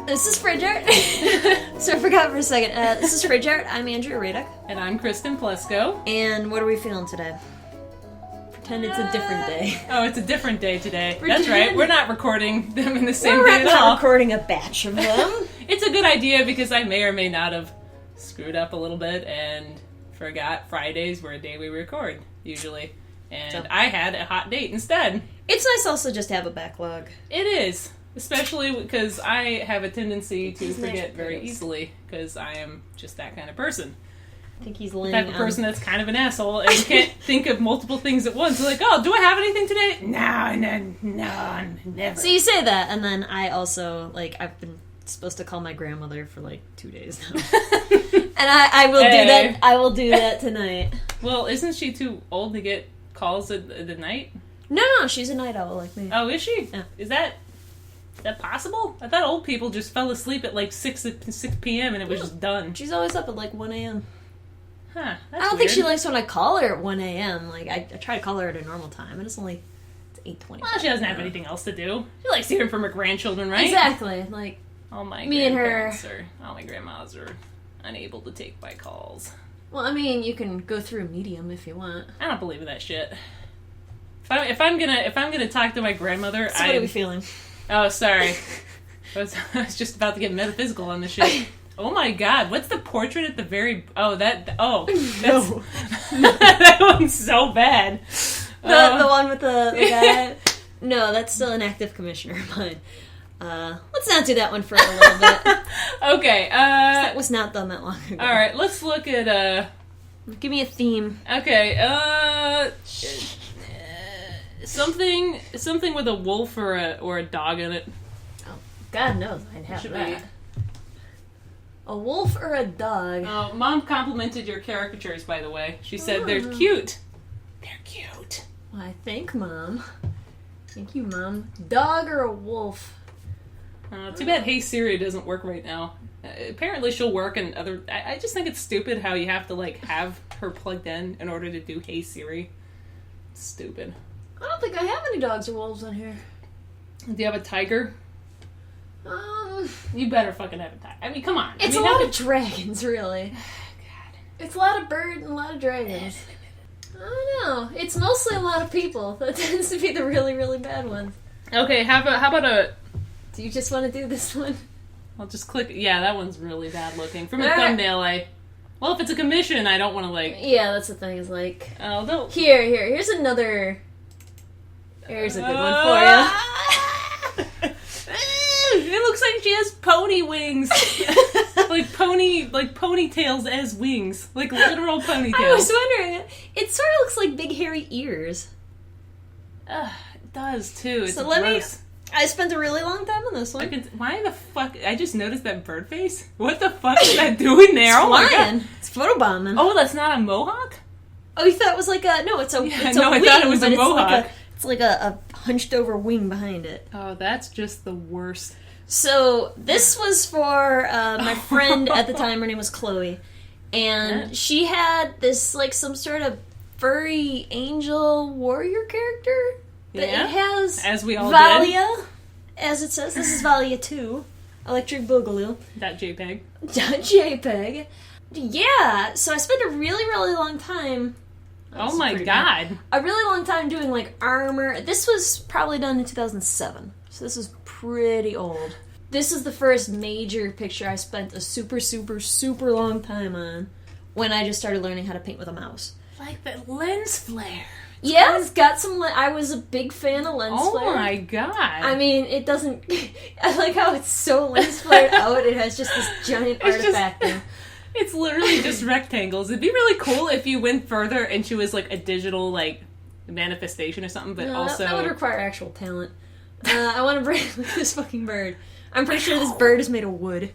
This is FridgeArt. So I forgot for a second. This is FridgeArt. I'm Andrea Radek. And I'm Kristen Plesko. And what are we feeling today? Pretend it's a different day. Oh, it's a different day today. That's right. We're not recording them in the same day at all. We're not recording a batch of them. It's a good idea because I may or may not have screwed up a little bit and forgot Fridays were a day we record, usually. And I had a hot date instead. It's nice also just to have a backlog. It is. Especially because I have a tendency to forget very easily, because I am just that kind of person. I think he's laying the type of person that's kind of an asshole and can't think of multiple things at once. Like, oh, do I have anything today? No, never. So you say that, and then I also, I've been supposed to call my grandmother for, 2 days now. And I will do that. I will do that tonight. Well, isn't she too old to get calls at the night? No, she's a night owl like me. Oh, is she? Yeah. Is that possible? I thought old people just fell asleep at 6 p.m. and it was just done. She's always up at 1 a.m. Huh, that's I don't weird. think she likes when I call her at 1 a.m. I try to call her at a normal time, and it's 8:20. Well, she doesn't have anything else to do. She likes hearing from her grandchildren, right? Exactly. All my me and her. All my grandmas are unable to take my calls. Well, I mean, you can go through a medium if you want. I don't believe in that shit. If I'm gonna talk to my grandmother, so what are we feeling? Oh, sorry. I was just about to get metaphysical on this shit. Oh my god, what's the portrait at the very... No. That one's so bad. The one with the guy... No, that's still an active commissioner of mine. Let's not do that one for a little bit. Okay, that was not done that long ago. Alright, let's look at, Give me a theme. Okay, something with a wolf or a dog in it. Oh, God knows I'd have that. A wolf or a dog? Oh, Mom complimented your caricatures, by the way. She said they're cute. They're cute. Why, thank Mom. Thank you, Mom. Dog or a wolf? Too bad Hey Siri doesn't work right now. Apparently she'll work in other... I just think it's stupid how you have to, have her plugged in order to do Hey Siri. It's stupid. I don't think I have any dogs or wolves on here. Do you have a tiger? You better fucking have a tiger. I mean, come on. It's a lot of dragons, really. God. It's a lot of birds and a lot of dragons. I don't know. It's mostly a lot of people. That tends to be the really, really bad ones. Okay, how about a... Do you just want to do this one? I'll just click... Yeah, that one's really bad looking. From a thumbnail, Well, if it's a commission, I don't want to, Yeah, that's the thing, is Oh, don't... Here's another... Here's a good one for you. It looks like she has pony wings. Ponytails as wings. Literal ponytails. I was wondering, it sort of looks like big hairy ears. It does, too. It's so gross. I spent a really long time on this one. Why the fuck? I just noticed that bird face. What the fuck is that doing there? It's my god. It's photobombing. Oh, that's not a mohawk? Oh, you thought it was no, it's a wing, I thought it was a mohawk. It's like a hunched over wing behind it. Oh, that's just the worst. So, this was for my friend at the time. Her name was Chloe. And she had this, some sort of furry angel warrior character. That it has as we all Valia, did. As it says. This is Valia 2. Electric Boogaloo. .jpeg. .jpeg. Yeah, so I spent a really, really long time... Oh my god. A really long time doing, armor. This was probably done in 2007. So this is pretty old. This is the first major picture I spent a super, super, super long time on when I just started learning how to paint with a mouse. Like the lens flare. Yeah, it's got some... I was a big fan of lens flare. Oh my god. I mean, it doesn't... I like how it's so lens flared out. It has just this giant artifact thing. It's literally just rectangles. It'd be really cool if you went further and she was a digital manifestation or something, but also... That would require actual talent. I want to bring this fucking bird. I'm pretty sure this bird is made of wood.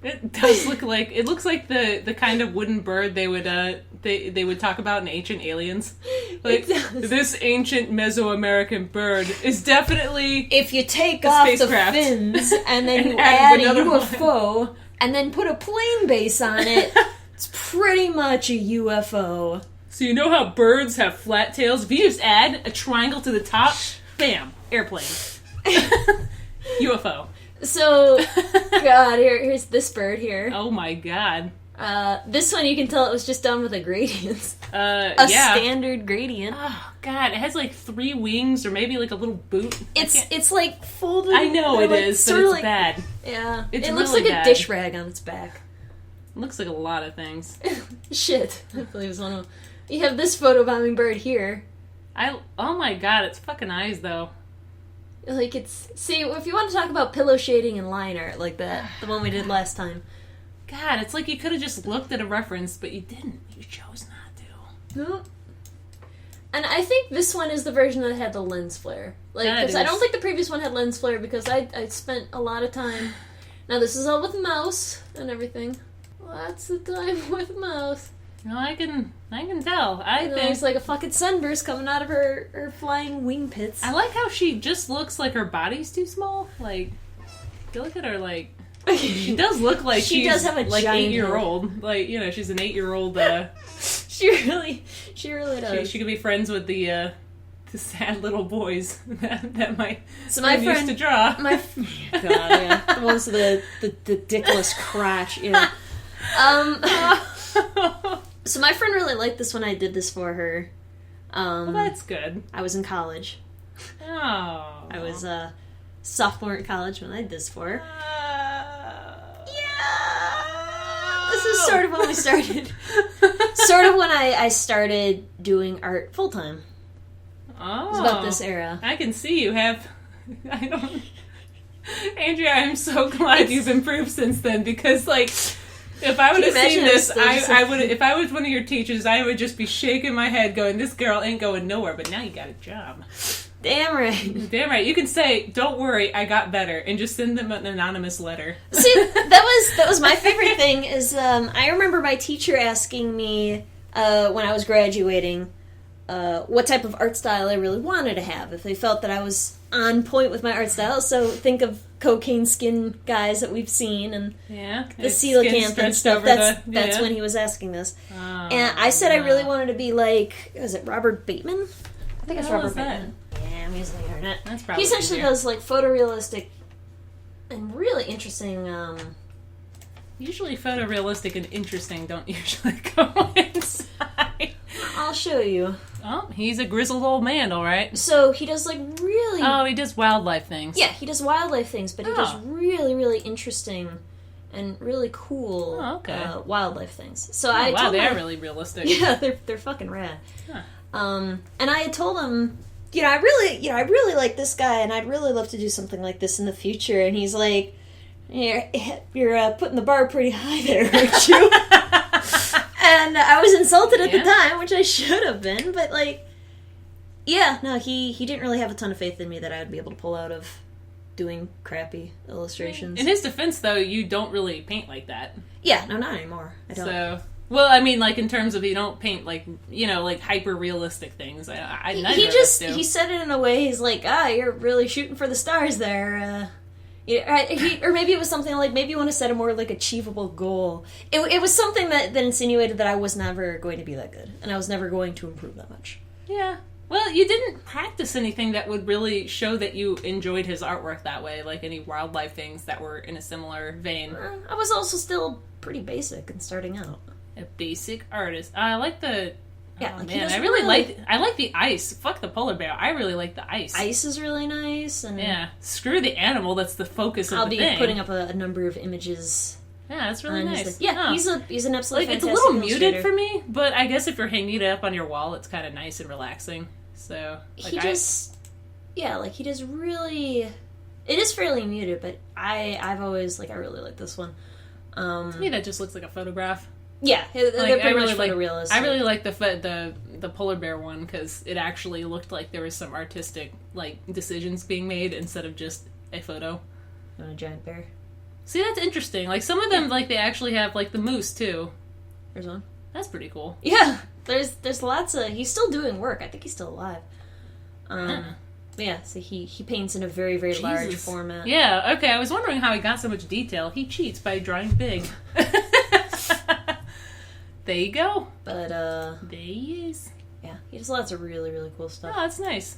It does look like... It looks like the kind of wooden bird they would talk about in Ancient Aliens. This ancient Mesoamerican bird is definitely... If you take off spacecraft. The fins and then you add a UFO and then put a plane base on it, it's pretty much a UFO. So you know how birds have flat tails? If you just add a triangle to the top, bam, airplane. UFO. So, God, here's this bird here. Oh my god. This one you can tell it was just done with a gradient. Standard gradient. Oh god, it has like 3 wings or maybe like a little boot. It's like folded. I know it like, is, but it's like, bad. Yeah. It looks really like bad. a dish rag on its back. It looks like a lot of things. Shit. I believe it's one of them. You have this photobombing bird here. Oh my god, it's fucking eyes though. Like see, if you want to talk about pillow shading and line art like that, the one we did last time. God, it's like you could have just looked at a reference, but you didn't. You chose not to. No. And I think this one is the version that had the lens flare. Like, because I don't think the previous one had lens flare because I spent a lot of time. Now this is all with mouse and everything. Lots of time with mouse. No, I can tell. I think it's like a fucking sunburst coming out of her flying wing pits. I like how she just looks like her body's too small. Like, if you look at her, like, she does look like she does have a like giant 8-year-old. Like, you know, she's an 8-year-old. She really does. She could be friends with the sad little boys that my friend used to draw. God, yeah, the ones with the dickless crotch. Yeah. So my friend really liked this when I did this for her. Well, that's good. I was in college. Oh. I was a sophomore in college when I did this for her. Yeah. This is sort of when we started. Sort of when I started doing art full time. Oh. It was about this era. I can see you have. I don't. Andrea, I'm so glad you've improved since then because, like. If I would have seen this, I would. If I was one of your teachers, I would just be shaking my head, going, "This girl ain't going nowhere." But now you got a job. Damn right. Damn right. You can say, "Don't worry, I got better," and just send them an anonymous letter. See, that was my favorite thing. Is I remember my teacher asking me when I was graduating what type of art style I really wanted to have. If they felt that I was on point with my art style, so think of cocaine skin guys that we've seen and the coelacanth and stuff. That's when he was asking this. Oh, and I said I really wanted to be like, was it Robert Bateman? I think it's Robert Bateman. Yeah, I'm using the internet. That's probably he essentially does like photorealistic and really interesting. Usually photorealistic and interesting don't usually go inside. I'll show you. Oh, he's a grizzled old man, all right. So he does like really... Oh, he does wildlife things. Yeah, he does wildlife things, but he does really, really interesting and really cool wildlife things. So I told they him, are really realistic. Yeah, they're fucking rad. Huh. And I had told him, I really like this guy, and I'd really love to do something like this in the future. And he's like, "You're putting the bar pretty high there, aren't you?" And I was insulted at the time, which I should have been, but like, yeah, no, he didn't really have a ton of faith in me that I would be able to pull out of doing crappy illustrations. In his defense, though, you don't really paint like that. Yeah, no, not anymore. I don't. So, well, I mean, like in terms of you don't paint like like hyper realistic things. He said it in a way. He's like, you're really shooting for the stars there. Or maybe it was something like, maybe you want to set a more like achievable goal. It was something that insinuated that I was never going to be that good, and I was never going to improve that much. Yeah. Well, you didn't practice anything that would really show that you enjoyed his artwork that way, like any wildlife things that were in a similar vein. I was also still pretty basic and starting out. A basic artist. I like the... Yeah, oh, man, I like the ice. Fuck the polar bear. I really like the ice. Ice is really nice. And yeah. Screw the animal. That's the focus of the thing. I'll be putting up a number of images. Yeah, that's really nice. He's an absolutely fantastic it's a little muted for me, but I guess if you're hanging it up on your wall, it's kind of nice and relaxing. So he does really. It is fairly muted, but I've always I really like this one. To me, that just looks like a photograph. Yeah, they're pretty much photorealistic. I really like the polar bear one because it actually looked like there was some artistic decisions being made instead of just a photo. On a giant bear. See, that's interesting. Like some of them, they actually have the moose too. There's one. That's pretty cool. Yeah, there's lots of. He's still doing work. I think he's still alive. Yeah, so he paints in a very, very large format. Yeah. Okay, I was wondering how he got so much detail. He cheats by drawing big. There you go. But there he is. Yeah, he does lots of really, really cool stuff. Oh, that's nice.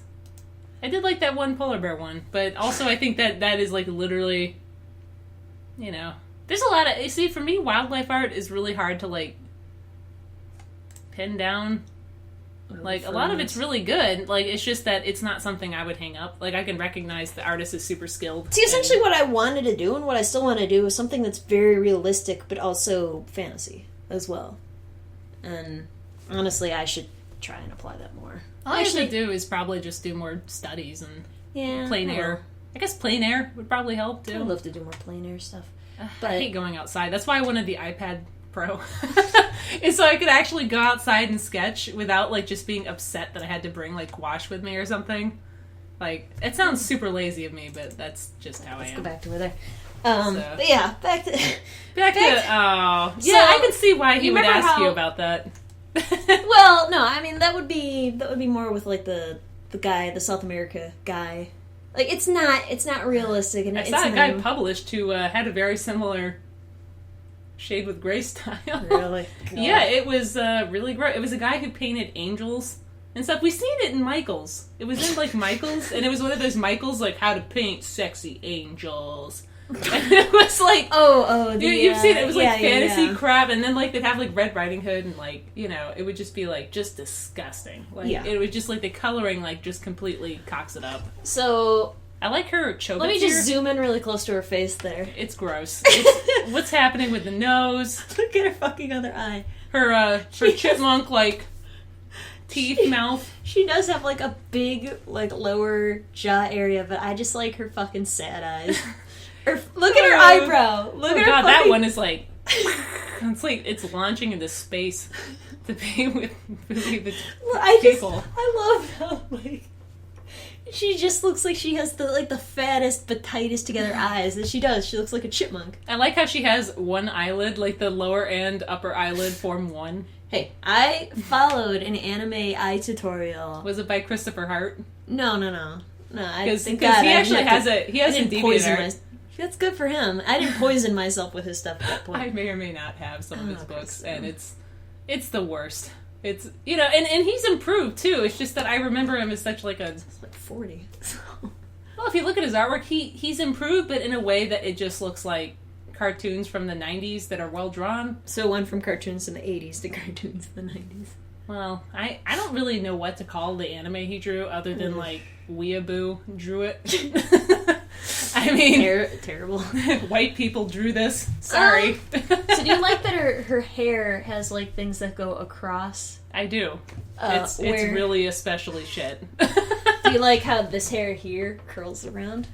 I did like that one polar bear one, but also I think that is like literally, you know, there's a lot of, see, for me, wildlife art is really hard to like pin down. Like, a lot of it's really good. Like, it's just that it's not something I would hang up. Like, I can recognize the artist is super skilled. See, essentially what I wanted to do and what I still want to do is something that's very realistic, but also fantasy as well. And honestly, I should try and apply that more. All I should do is probably just do more studies and plein air. I guess plein air would probably help, too. I'd love to do more plein air stuff. But I hate going outside. That's why I wanted the iPad Pro. And so I could actually go outside and sketch without, like, just being upset that I had to bring, like, gouache with me or something. Like, it sounds super lazy of me, but that's just how I am. Let's go back to where they're... But yeah, back to... I can see why he would ask you about that. Well, no, I mean, that would be more with, like, the guy, the South America guy. Like, it's not realistic. And I saw a guy published who had a very similar shade with gray style. Really? God. Yeah, it was really great. It was a guy who painted angels and stuff. We seen it in Michael's. It was in, like, Michael's, and it was one of those Michael's, like, how to paint sexy angels. And it was like... You've seen it. It was, like, fantasy crap, and then, like, they'd have, like, Red Riding Hood, and, like, you know, it would just be, like, just disgusting. Like, it was just, like, the coloring, like, just completely cocks it up. So... I like her chobits. Let me just zoom in really close to her face there. It's gross. What's happening with the nose? Look at her fucking other eye. Her chipmunk, like, teeth, mouth. She does have, like, a big, like, lower jaw area, but I just like her fucking sad eyes. Look at her eyebrow. Look at her fucking... that one is like... It's like it's launching into space to be with people. I love how, like... She just looks like she has the fattest but tightest together eyes that she does. She looks like a chipmunk. I like how she has one eyelid, like the lower and upper eyelid form one. Hey, I followed an anime eye tutorial. Was it by Christopher Hart? No. Because he actually has a DeviantArt. That's good for him. I didn't poison myself with his stuff at that point. I may or may not have some of his books, and it's the worst. It's, you know, and he's improved, too. It's just that I remember him as such, like, a... He's like 40. Well, if you look at his artwork, he's improved, but in a way that it just looks like cartoons from the 90s that are well-drawn. So it went from cartoons in the 80s to cartoons in the 90s. Well, I don't really know what to call the anime he drew, other than, like, Weeaboo drew it. I mean... Terrible. White people drew this. Sorry. So do you like that her hair has, like, things that go across? I do. It's really especially shit. Do you like how this hair here curls around?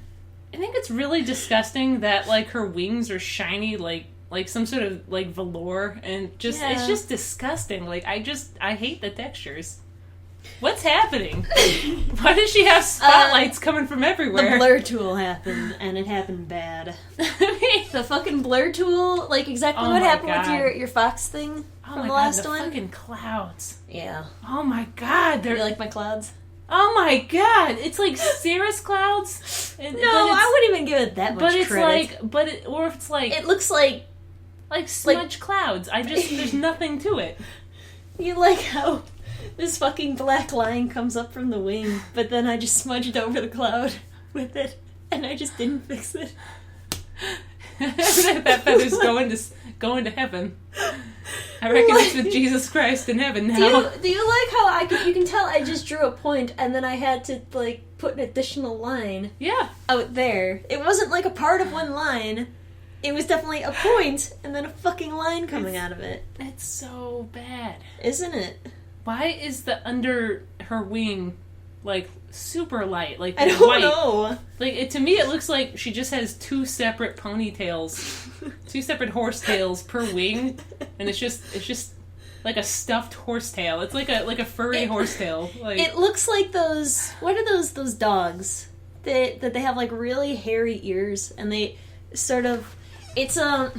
I think it's really disgusting that, like, her wings are shiny, like some sort of, like, velour, and just it's just disgusting. Like, I hate the textures. What's happening? Why does she have spotlights coming from everywhere? The blur tool happened, and it happened bad. The fucking blur tool, like exactly what happened with your fox thing from the last one. Fucking clouds. Yeah. Oh my god, you like my clouds? Oh my god, it's like cirrus clouds. No, I wouldn't even give it that much credit. It looks like smudge clouds. There's nothing to it. You like how this fucking black line comes up from the wing, but then I just smudged over the cloud with it, and I just didn't fix it. That feather's going to heaven. I reckon it's with Jesus Christ in heaven now. Do you like how you can tell I just drew a point, and then I had to, like, put an additional line out there. It wasn't like a part of one line. It was definitely a point, and then a fucking line coming out of it. It's so bad. Isn't it? Why is the under her wing, like, super light? Like, I don't know. Like, to me, it looks like she just has two separate ponytails, two separate horsetails per wing, and it's just like a stuffed horsetail. It's like a furry horsetail. Like, it looks like those. What are those dogs that they have, like, really hairy ears, and they sort of. It's an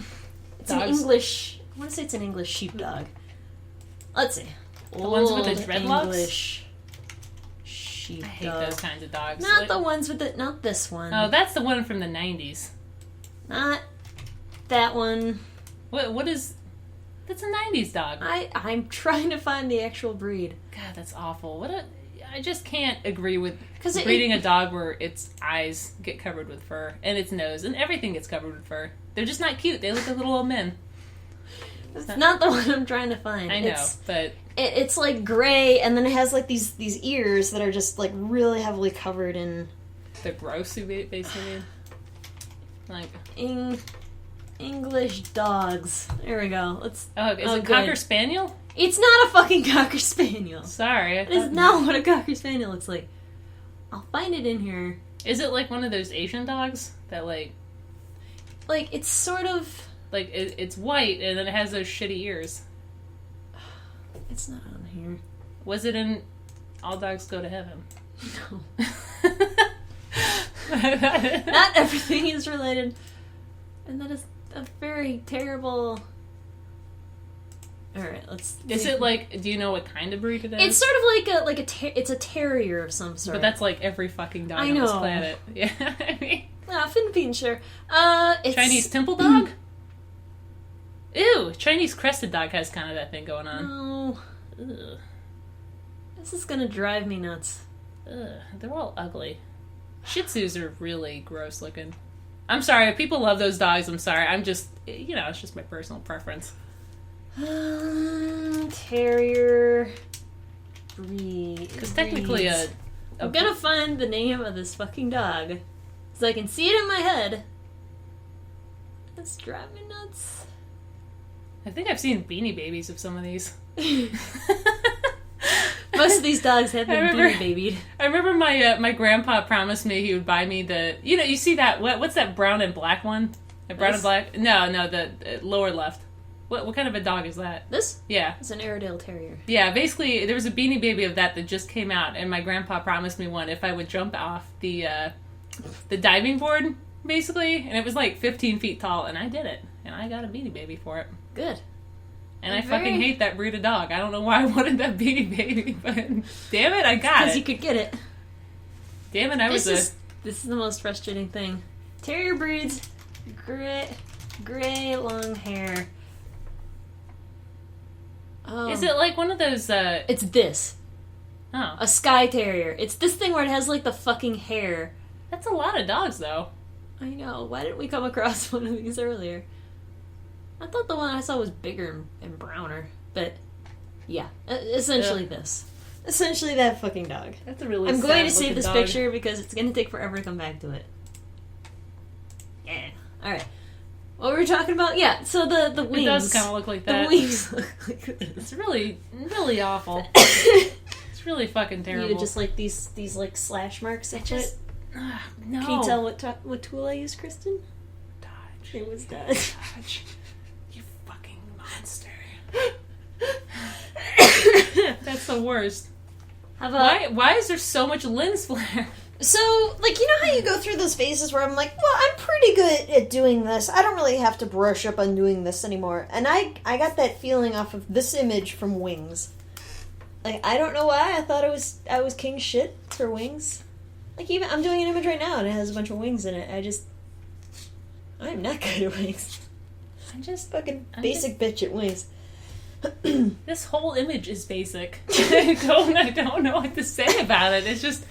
English. I want to say it's an English sheepdog. Let's see. The ones with the dreadlocks? English sheepdog. I hate those kinds of dogs. Not the ones with the... Not this one. Oh, that's the one from the 90s. Not that one. What is... That's a 90s dog. I'm trying to find the actual breed. God, that's awful. I just can't agree with breeding a dog where its eyes get covered with fur and its nose and everything gets covered with fur. They're just not cute. They look like little old men. It's not the one I'm trying to find. I know, but it's like gray, and then it has like these ears that are just like really heavily covered in. They're gross, basically. Like English dogs. There we go. Is it Cocker Spaniel? It's not a fucking Cocker Spaniel. Sorry. It is not what a Cocker Spaniel looks like. I'll find it in here. Is it like one of those Asian dogs that like it's sort of like it's white and then it has those shitty ears? It's not on here. Was it in All Dogs Go to Heaven? No. Not everything is related. And that is a very terrible... Alright, let's... Is it like... Do you know what kind of breed it is? It's sort of it's a terrier of some sort. But that's like every fucking dog on this planet. Yeah, I mean... No, Philippine, sure. It's... Chinese temple dog? Ew! Chinese crested dog has kind of that thing going on. No. Ugh. This is gonna drive me nuts. Ugh, they're all ugly. Shih Tzus are really gross looking. I'm sorry, if people love those dogs, I'm sorry. I'm just, it's just my personal preference. Terrier breed. Because technically I'm gonna find the name of this fucking dog. So I can see it in my head. It's driving me nuts. I think I've seen Beanie Babies of some of these. Most of these dogs have been beanie babied. I remember my grandpa promised me he would buy me you see that, what's that brown and black one? The brown and black? No, the lower left. What kind of a dog is that? This? Yeah. It's an Airedale Terrier. Yeah, basically, there was a Beanie Baby of that just came out, and my grandpa promised me one if I would jump off the diving board, basically, and it was like 15 feet tall, and I did it, and I got a Beanie Baby for it. Good. And I fucking hate that breed of dog. I don't know why I wanted that Beanie Baby, but damn it, I got it. Because you could get it. Damn it, This is the most frustrating thing. Terrier breeds, gray long hair. Is it like one of those, It's this. Oh. A Skye Terrier. It's this thing where it has, like, the fucking hair. That's a lot of dogs, though. I know. Why didn't we come across one of these earlier? I thought the one I saw was bigger and browner. But, yeah. Essentially this. Essentially that fucking dog. That's a really I'm going to save this dog. picture because it's going to take forever to come back to it. Yeah. Alright. What were we talking about? Yeah, so the wings. It does kind of look like that. The wings look like this. It's really, really awful. It's really fucking terrible. You just like these like slash marks. No. Can you tell what tool I used, Kristen? Dodge. It was Dodge. You fucking monster. That's the worst. How about why is there so much lens flare? So, like, you know how you go through those phases where I'm like, well, I'm pretty good at doing this. I don't really have to brush up on doing this anymore. And I got that feeling off of this image from Wings. Like, I don't know why I thought I was king shit for Wings. Like, even I'm doing an image right now and it has a bunch of wings in it. I'm not good at Wings. I'm just fucking basic bitch at Wings. This whole image is basic. I don't know what to say about it. It's just,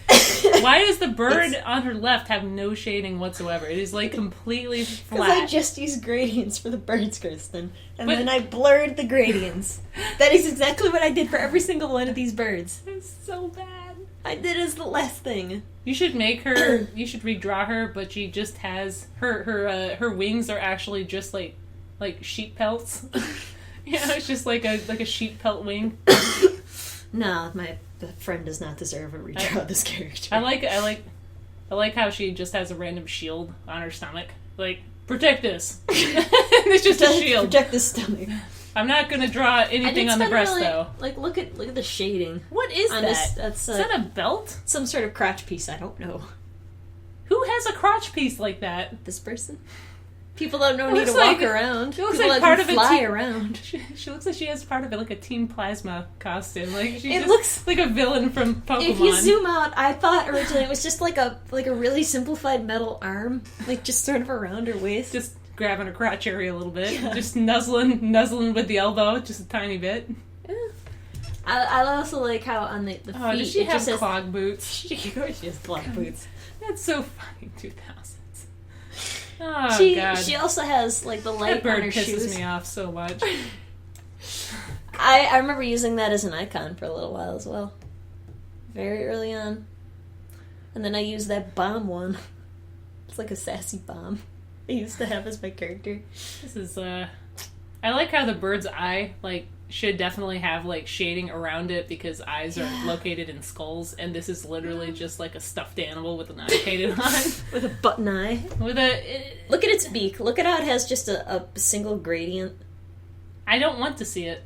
why does the bird on her left have no shading whatsoever? It is like completely flat. Because I just used gradients for the birds, Kristen. And then I blurred the gradients. That is exactly what I did for every single one of these birds. It's so bad. I did as the last thing. You should make her, you should redraw her, but she just has, her wings are actually just like sheep pelts. Yeah, it's just like a sheep pelt wing. No, my friend does not deserve a redraw of this character. I like how she just has a random shield on her stomach. Like, protect this. It's just a shield. Protect this stomach. I'm not gonna draw anything on the breast though. Like, look at the shading. What is that? That's is that a belt? Some sort of crotch piece. I don't know. Who has a crotch piece like that? This person. People that don't need to walk around. She looks People like that part can of fly a around. She looks like she has part of it, like a Team Plasma costume. Like It looks like a villain from Pokemon. If you zoom out, I thought originally it was just like a really simplified metal arm, like just sort of around her waist. Just grabbing her crotch area a little bit, just nuzzling with the elbow, just a tiny bit. Yeah. I also like how on the feet does she it have just says clog boots? She has clog boots. That's so funny, 2000s. Oh, God. She also has, like, the light That bird on her pisses shoes. me off so much. I remember using that as an icon for a little while as well. Very early on. And then I used that bomb one. It's like a sassy bomb I used to have as my character. This is, I like how the bird's eye, like, should definitely have, like, shading around it because eyes are located in skulls, and this is literally just, like, a stuffed animal with an eye painted on. With a button eye. Look at its beak. Look at how it has just a single gradient. I don't want to see it.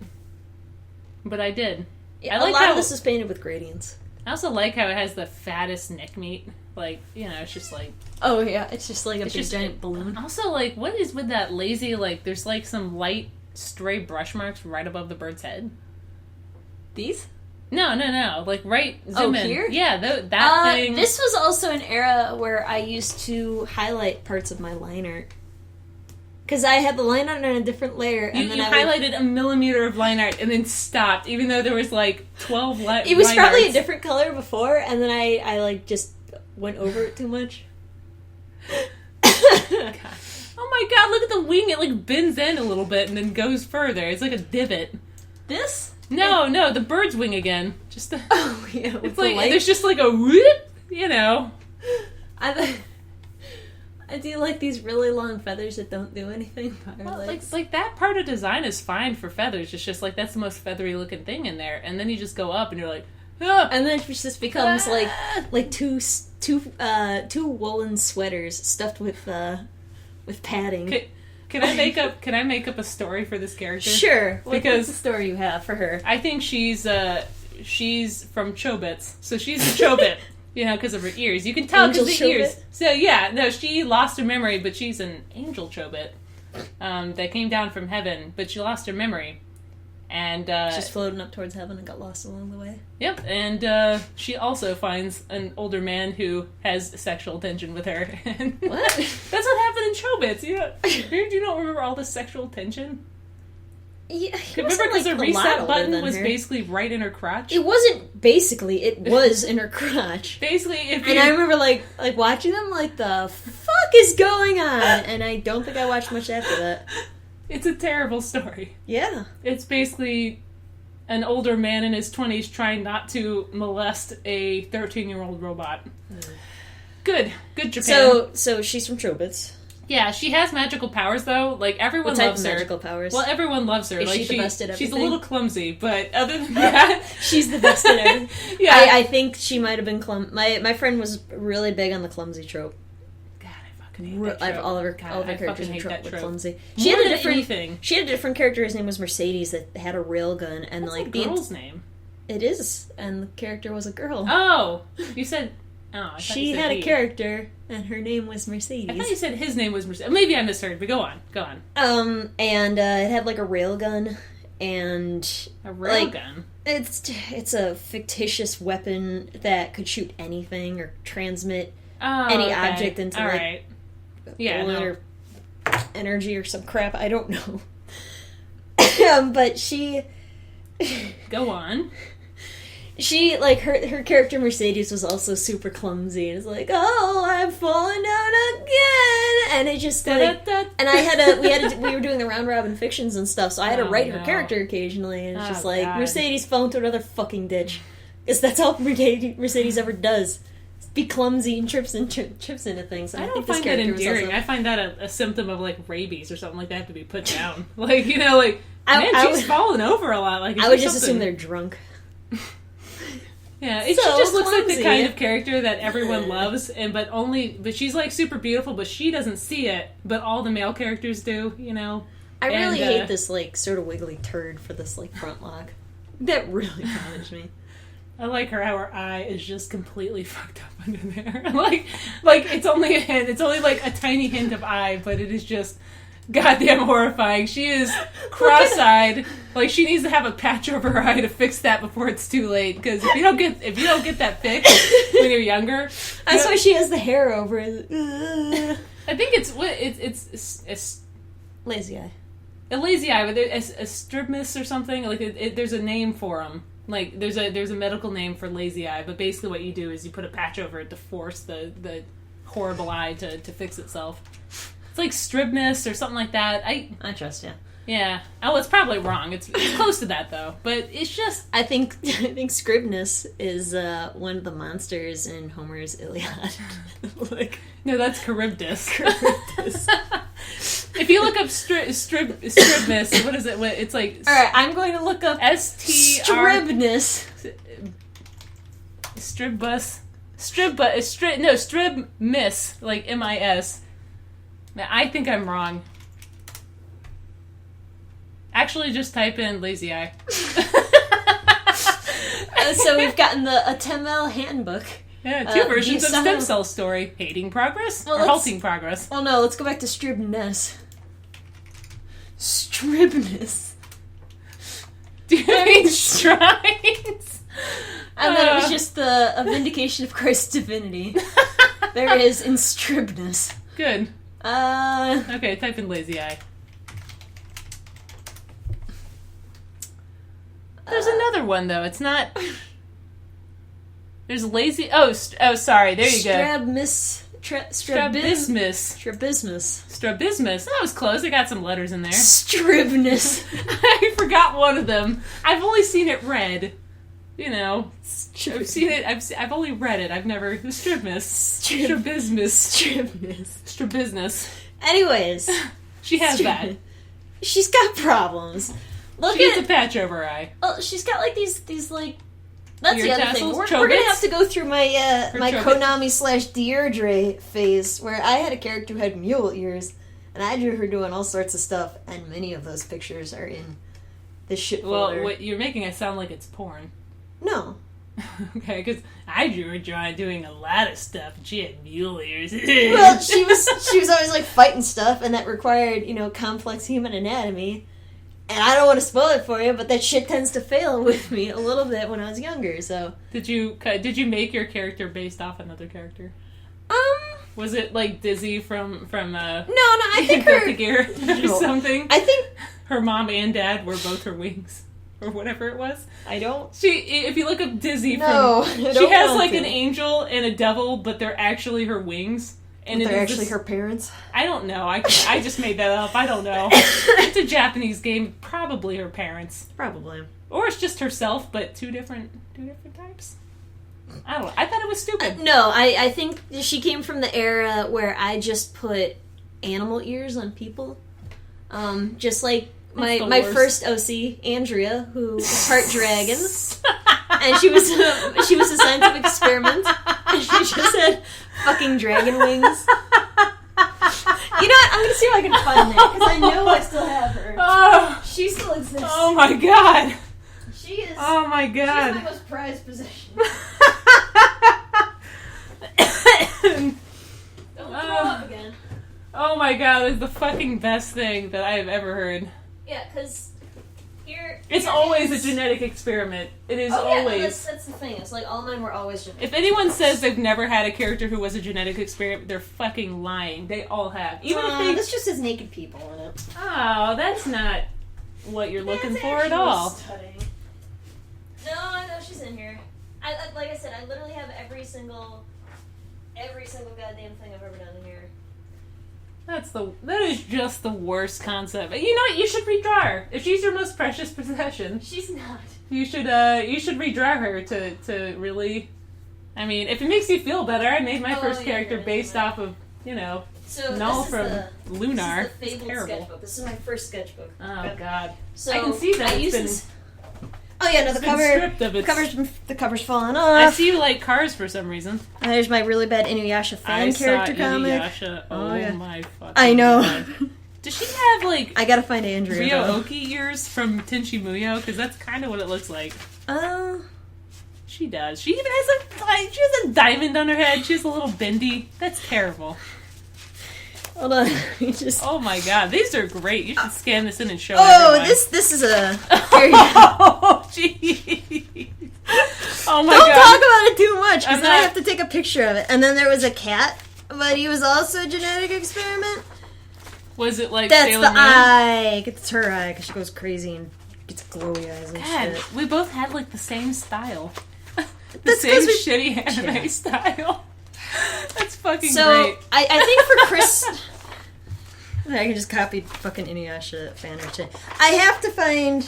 But I did. Yeah, a lot of this is painted with gradients. I also like how it has the fattest neck meat. Like, you know, it's just like... Oh, yeah, it's just like a big giant balloon. Also, like, what is with that lazy, like, there's, like, some light, stray brush marks right above the bird's head? These? No. Like, right, zoom in. Here? Yeah, that thing. This was also an era where I used to highlight parts of my line art. Because I had the line art on a different layer, and then I highlighted a millimeter of line art and then stopped, even though there was like 12 It was probably a different color before, and then I like just went over it too much. God. Oh my God! Look at the wing; it like bends in a little bit and then goes further. It's like a divot. This? No, the bird's wing again. Just the, oh yeah, it's like there's just like a whoop, you know. I do like these really long feathers that don't do anything. Well, like that part of design is fine for feathers. It's just like that's the most feathery looking thing in there, and then you just go up and you're like, ah! And then it just becomes like two woolen sweaters stuffed with padding. Can I make up a story for this character? Sure. Because what's the story you have for her? I think she's from Chobits, so she's a Chobit. You know, because of her ears. You can tell because of the ears. So, yeah, no, she lost her memory, but she's an angel Chobit that came down from heaven, but she lost her memory. And she's floating up towards heaven and got lost along the way. Yep, and she also finds an older man who has sexual tension with her. And what? That's what happened in Chobits. You don't remember all the sexual tension? Yeah, remember because the reset button was basically right in her crotch? It wasn't basically, it was in her crotch. Basically, and I remember like watching them like, the fuck is going on? And I don't think I watched much after that. It's a terrible story. Yeah. It's basically an older man in his 20s trying not to molest a 13-year-old robot. Good Japan. So she's from Chobits. Yeah, she has magical powers, though. Like, everyone loves her. Magical powers? Well, everyone loves her. Is like, she the best at everything? She's a little clumsy, but other than that... She's the best at everything. Yeah. I think she might have been my friend was really big on the clumsy trope. God, I fucking hate that trope. All of her characters were clumsy. She had a different character. His name was Mercedes that had a railgun. And that's a girl's name. It is. And the character was a girl. Oh! You said... Oh, she had a character, and her name was Mercedes. I thought you said his name was Mercedes. Maybe I misheard, but go on. And it had like a railgun, and a railgun. It's a fictitious weapon that could shoot anything or transmit any object into or energy or some crap. I don't know. But she. Go on. She, like, her character Mercedes was also super clumsy, and it's like, oh, I'm falling down again, and it just, like, and we were doing the round robin fictions and stuff, so I had to write her character occasionally, and it's just like, God. Mercedes fell into another fucking ditch, because that's all Mercedes ever does, be clumsy and trips into things. And I don't find that endearing. I find that a symptom of, like, rabies or something like that to be put down. Like, you know, like, she's falling over a lot. Like, I would just assume they're drunk. Yeah, she just looks like the kind of character that everyone loves, but she's like super beautiful, but she doesn't see it, but all the male characters do, you know? I really hate this, like, sort of wiggly turd for this, like, front lock. That really bothers me. I like how her eye is just completely fucked up under there. like it's only a hint, it's only like a tiny hint of eye, but it is just goddamn horrifying. She is cross-eyed. Like, she needs to have a patch over her eye to fix that before it's too late. Because if you don't get that fixed when you're younger, that's why she has the hair over it. I think it's lazy eye. A lazy eye, but a strabismus or something. Like there's a name for them. Like, there's a medical name for lazy eye, but basically what you do is you put a patch over it to force the horrible eye to fix itself. It's like strabismus or something like that. I trust you. Yeah. Oh, it's probably wrong. It's close to that, though. But it's just... I think strabismus is one of the monsters in Homer's Iliad. Like, no, that's Charybdis. If you look up strabismus, what is it? It's like... Alright, I'm going to look up... Strabismus. Strabismus. Like M-I-S. Now, I think I'm wrong. Actually, just type in lazy eye. So we've gotten a Temel handbook. Yeah, two versions of stem cell story. Hating progress or halting progress. Oh no, let's go back to strabismus. Strabismus. Do you mean shrines? And then it was just a vindication of Christ's divinity. There it is in strabismus. Good. Okay, type in lazy eye. There's another one, though. It's not... There's lazy... Oh, sorry. There you go. Strabismus. That was close. I got some letters in there. Strabismus. I forgot one of them. I've only seen it read. You know, I've seen it. I've only read it. I've never... Strabismus. Anyways. She has that. She's got problems. She gets a patch over her eye. Oh, she's got like these like. That's Ear the other tassels, thing. We're gonna have to go through my my Konami / Deirdre phase where I had a character who had mule ears, and I drew her doing all sorts of stuff, and many of those pictures are in this shit folder. Well, what you're making it sound like it's porn. No. Okay, because I drew her doing a lot of stuff. And she had mule ears. Well, she was always like fighting stuff, and that required complex human anatomy. And I don't want to spoil it for you, but that shit tends to fail with me a little bit when I was younger. So did you make your character based off another character? Was it like Dizzy from No, I think her Gear or something? I think her mom and dad were both her wings. Or whatever it was. I don't... If you look up Dizzy she has like an angel and a devil, but they're actually her wings. And they're actually her parents? I don't know. I just made that up. I don't know. It's a Japanese game. Probably her parents. Probably. Or it's just herself, but two different types. I don't know. I thought it was stupid. No, I think she came from the era where I just put animal ears on people. Just like my first OC, Andrea, who was part dragon, and she was a scientific experiment, and she just had fucking dragon wings. You know what? I'm gonna see if I can find that because I know I still have her. Oh, she still exists. Oh my god. She is. Oh my god. She's my most prized possession. Don't throw up again. Oh my god, it's the fucking best thing that I have ever heard. Yeah, because it's always a genetic experiment. It is always. That's the thing. It's like all mine were always genetic. If anyone says they've never had a character who was a genetic experiment, they're fucking lying. They all have. Even if this just has naked people in it. Oh, that's not what you're looking for at all. Studying. No, I know she's in here. Like I said, I literally have every single goddamn thing I've ever done in here. That is just the worst concept. You know what? You should redraw her. If she's your most precious possession. She's not. You should redraw her to really... I mean, if it makes you feel better, I made my first character based off of, Null from Lunar. This is the fabled sketchbook. This is my first sketchbook. Oh, God. So I can see that. Oh yeah, no, the cover's falling off. I see you like cars for some reason. There's my really bad Inuyasha fan character comic. Inuyasha. Oh my fucking I know. God. Does she have like I gotta find Andrea Ryo-Oki ears from Tenchi Muyo? Because that's kind of what it looks like. She does. She even has a diamond on her head. She has a little bendy. That's terrible. Hold on. Oh my god, these are great. You should scan this in and show everyone. This is a... Oh, jeez. Oh my god. Don't talk about it too much, because then I have to take a picture of it. And then there was a cat, but he was also a genetic experiment. Was it like That's Sailor the Moon? eye. It's her eye, because she goes crazy and Gets glowy eyes and God, shit. we both had like the same style. The same shitty anime style. That's fucking great. I think for Chris... I can just copy fucking Inuyasha fan art shit. I have to find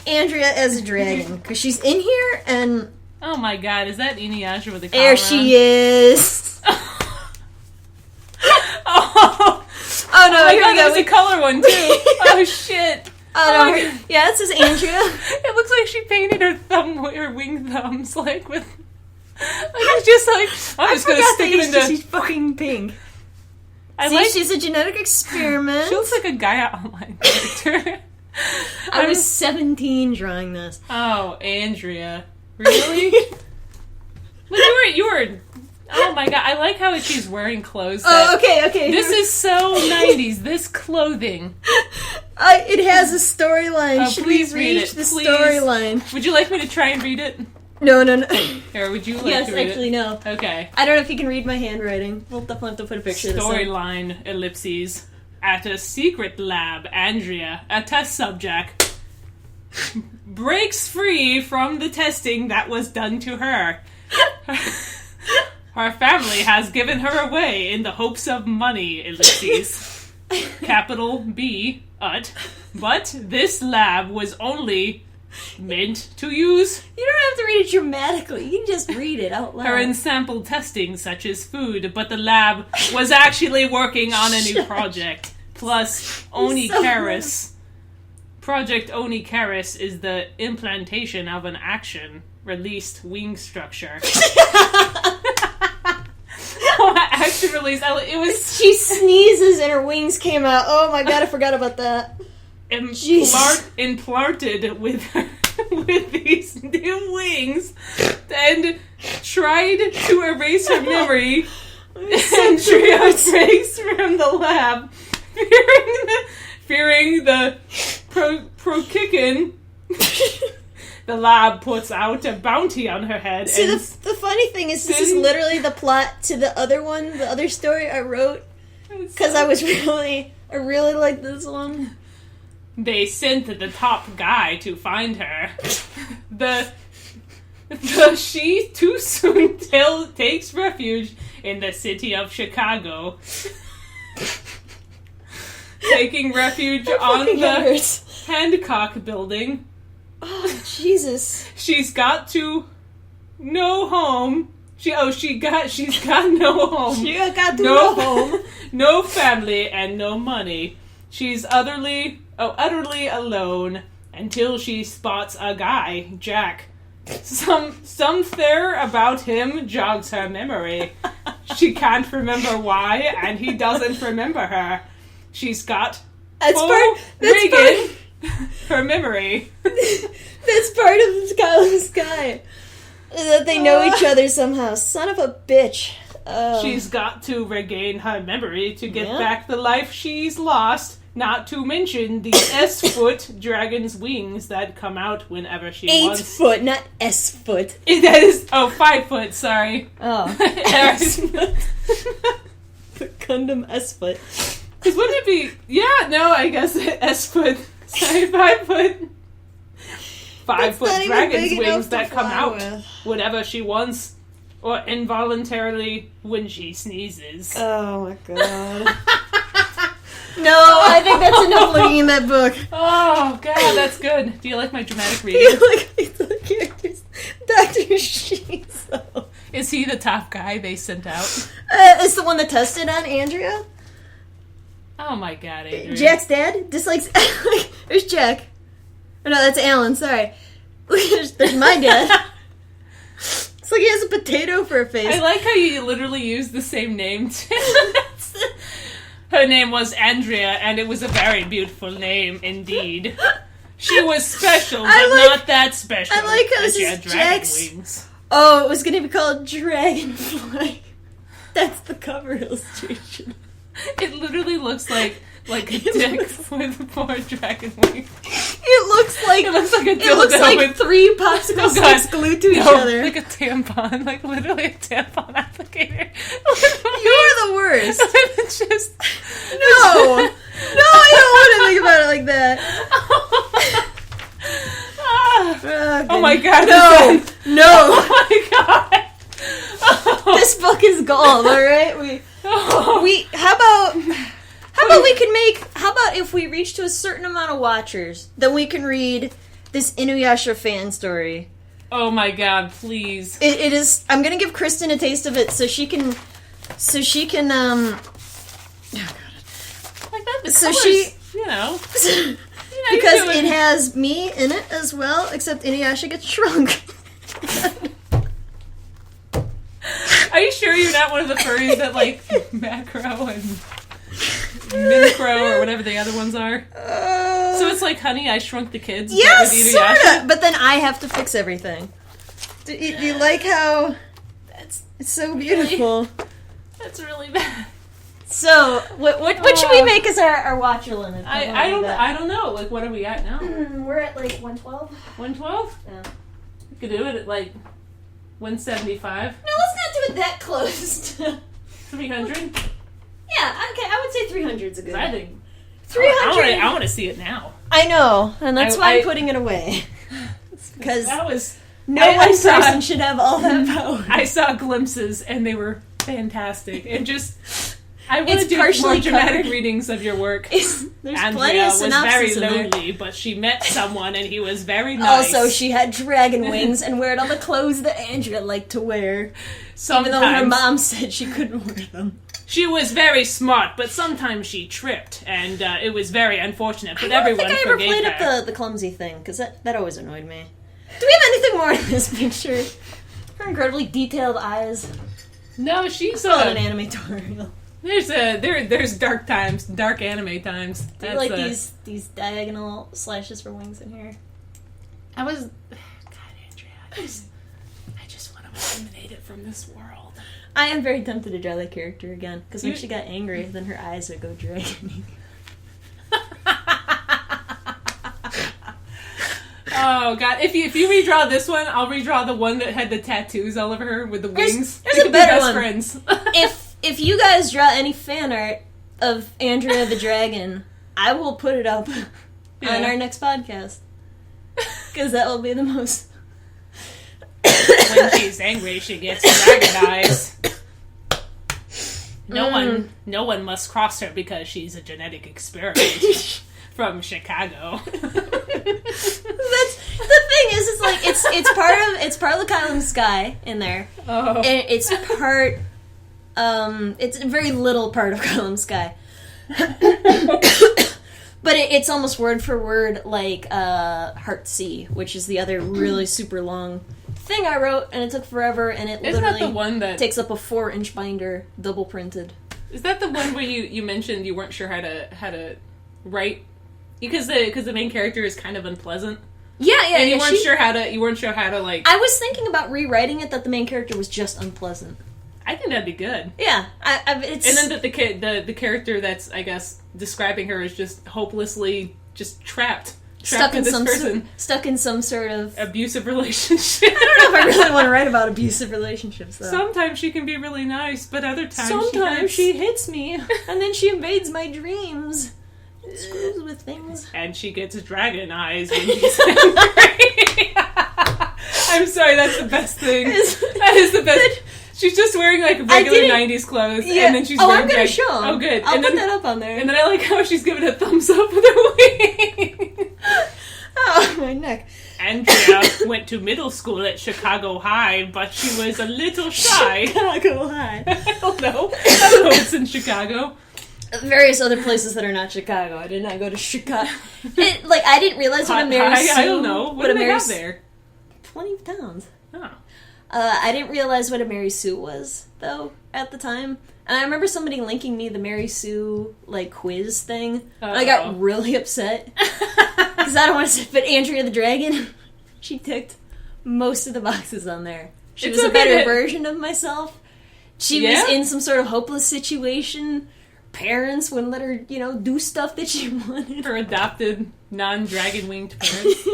Andrea as a dragon, because she's in here, and... Oh my god, is that Inuyasha with the collar There she is! Oh no, here we go. There's a color one too. Oh shit. Oh no. Yeah, it says Andrea. It looks like she painted her wing thumbs like with. It's just like I'm just gonna stick it into. She's fucking pink. She's a genetic experiment. She looks like a Gaia Online character. I was 17 drawing this. Oh, Andrea, really? But you were. Oh my god, I like how she's wearing clothes. Okay. This is so 90s, this clothing. It has a storyline. Oh, please read it. The storyline. Would you like me to try and read it? No. Or would you like yes, to read actually, it? no. Okay. I don't know if you can read my handwriting. We'll definitely have to put a picture of this. Storyline, ellipses. At a secret lab, Andrea, a test subject, breaks free from the testing that was done to her. Her family has given her away in the hopes of money, ellipses. Capital B, but this lab was only meant to use... You don't have to read it dramatically. You can just read it out loud. Her in sample testing, such as food, but the lab was actually working on a new project. Plus, Onikaris. Project Onikaris is the implantation of an action-released wing structure. Action release. It was. She sneezes and her wings came out. Oh my god, I forgot about that. Implanted with these new wings, and tried to erase her memory. Andrea breaks from the lab, fearing the Prokikin. The lab puts out a bounty on her head. See, the funny thing is, this is literally the plot to the other one, the other story I wrote. Because I really like this one. They sent the top guy to find her. She too soon takes refuge in the city of Chicago. Taking refuge on the Hancock building. Oh, Jesus. She's got no home. She's got no home. She got no home. No family and no money. She's utterly alone until she spots a guy, Jack. Something about him jogs her memory. She can't remember why, and he doesn't remember her. She's got Reagan, her memory. That's part of the Sky. That they know each other somehow. Son of a bitch. She's got to regain her memory to get back the life she's lost. Not to mention the S-foot dragon's wings that come out whenever she wants. 8 foot, not S-foot. That is 5 foot. Sorry. Oh, S-foot. The Gundam S-foot. Because wouldn't it be? Yeah, no, I guess S-foot. Sorry, 5 foot. 5 foot dragon's wings that come out whenever she wants, or involuntarily when she sneezes. Oh my god. No, I think that's enough looking in that book. Oh god, that's good. Do you like my dramatic reading? You like the characters. Dr. Shizo. Is he the top guy they sent out? It's the one that tested on Andrea. Oh my god, Andrea. Jack's dad dislikes... There's Jack. Oh, no, that's Alan, sorry. There's my dad. It's like he has a potato for a face. I like how you literally use the same name, too. Her name was Andrea, and it was a very beautiful name, indeed. She was special, but not that special. I like how this is Jack's... Wings. Oh, it was going to be called Dragonfly. That's the cover illustration. It literally looks like a dick with 4 dragon wings. It looks like a dildo. It looks like with 3 popsicle sticks glued to each other. Like a tampon, like literally a tampon applicator. You are the worst. It's just no, I don't want to think about it like that. my god. No! Oh my god. Oh. This book is gold, alright? How about if we reach to a certain amount of watchers, then we can read this Inuyasha fan story. Oh my god, please. It is, I'm gonna give Kristen a taste of it so she can, oh god. Like that, the So colors, she, you know. because it has me in it as well, except Inuyasha gets shrunk. Are you sure you're not one of the furries that like Macro and Minicro or whatever the other ones are? So it's like Honey, I Shrunk the Kids. Yeah, with Inuyasha? sorta. But then I have to fix everything. Do you like how it's so beautiful? That's really bad. So what should we make as our watcher limit? I don't know. Like, what are we at now? We're at like 112. 112? Yeah. We could do it at like 175. No, let's not do it that close. 300. Yeah, okay. I would say 300 is a good. I think 300. I want to see it now. I know, and that's why I'm putting it away. Because that was no one person should have all that power. I saw glimpses, and they were fantastic. And just, I want to It's do partially more dramatic covered. readings of your work. There's plenty Andrea of was synopsis very in there. lonely, but she met someone, and he was very nice. Also, she had dragon wings and wore all the clothes that Andrea liked to wear. Sometimes, Even though her mom said she couldn't wear them. she was very smart, but sometimes she tripped, and it was very unfortunate. But everyone I don't think I ever forgave played her. up the clumsy thing, because that always annoyed me. Do we have anything more in this picture? Her incredibly detailed eyes. No, she's An anime tutorial. There's dark times, dark anime times. Do you like these diagonal slashes for wings in here? God, Andrea, I just want to eliminate it from this world. I am very tempted to draw that character again, because when she got angry, then her eyes would go dragging. Oh god! If you redraw this one, I'll redraw the one that had the tattoos all over her with the wings. There's a better one. Friends. If you guys draw any fan art of Andrea the Dragon, I will put it up on our next podcast. Because that will be the most... When she's angry, she gets dragon eyes. No one must cross her because she's a genetic experiment from Chicago. That's the thing is like it's part of the Kylan Sky in there. Oh. And it's part it's a very little part of Kylan Sky. But it's almost word for word like Heart Sea, which is the other really super long thing I wrote, and it took forever, and it Isn't literally that the one that takes up a 4-inch binder, double printed. Is that the one where you mentioned you weren't sure how to write because the main character is kind of unpleasant? Yeah, and you weren't sure how to like. I was thinking about rewriting it that the main character was just unpleasant. I think that'd be good. Yeah, it's... And then that the character that's, I guess, describing her is just hopelessly just trapped stuck in with some this person. stuck in some sort of Abusive relationship. I don't know if I really want to write about abusive relationships, though. Sometimes she can be really nice, but other times sometimes she hits me, and then she invades my dreams. Screws with things. And she gets dragon eyes when she's angry. I'm sorry, that's the best thing. That is the best. She's just wearing like regular 90s clothes, and then she's wearing I'm gonna show 'em. Oh, good. I'll put that up on there. And then I like how she's giving a thumbs up with her wing. Oh, my neck. Andrea went to middle school at Chicago High, but she was a little shy. Chicago High. I don't know it's in Chicago. Various other places that are not Chicago. I did not go to Chicago. I didn't realize what a Mary Sue... I don't know. What do they have there? Plenty of towns. Oh. I didn't realize what a Mary Sue was, though, at the time. And I remember somebody linking me the Mary Sue, quiz thing. And I got really upset. Because I don't want to say, but Andrea the Dragon, she ticked most of the boxes on there. She was a better version of myself. She was in some sort of hopeless situation. Parents wouldn't let her, do stuff that she wanted. Her adopted, non-dragon-winged parents.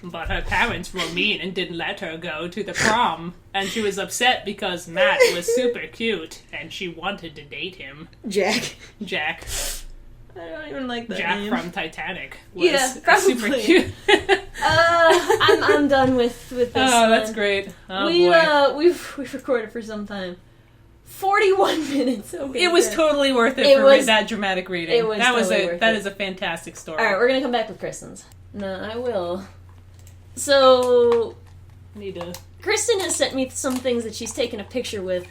But her parents were mean and didn't let her go to the prom. And she was upset because Matt was super cute and she wanted to date him. Jack. I don't even like that Jack name. from Titanic was probably. super cute. I'm done with this. Oh, that's great. Oh, boy. We've recorded for some time. 41 minutes. Okay, it was totally worth it for that dramatic reading. It was that is a fantastic story. All right, we're gonna come back with Kristen's. No, I will. So, Kristen has sent me some things that she's taken a picture with.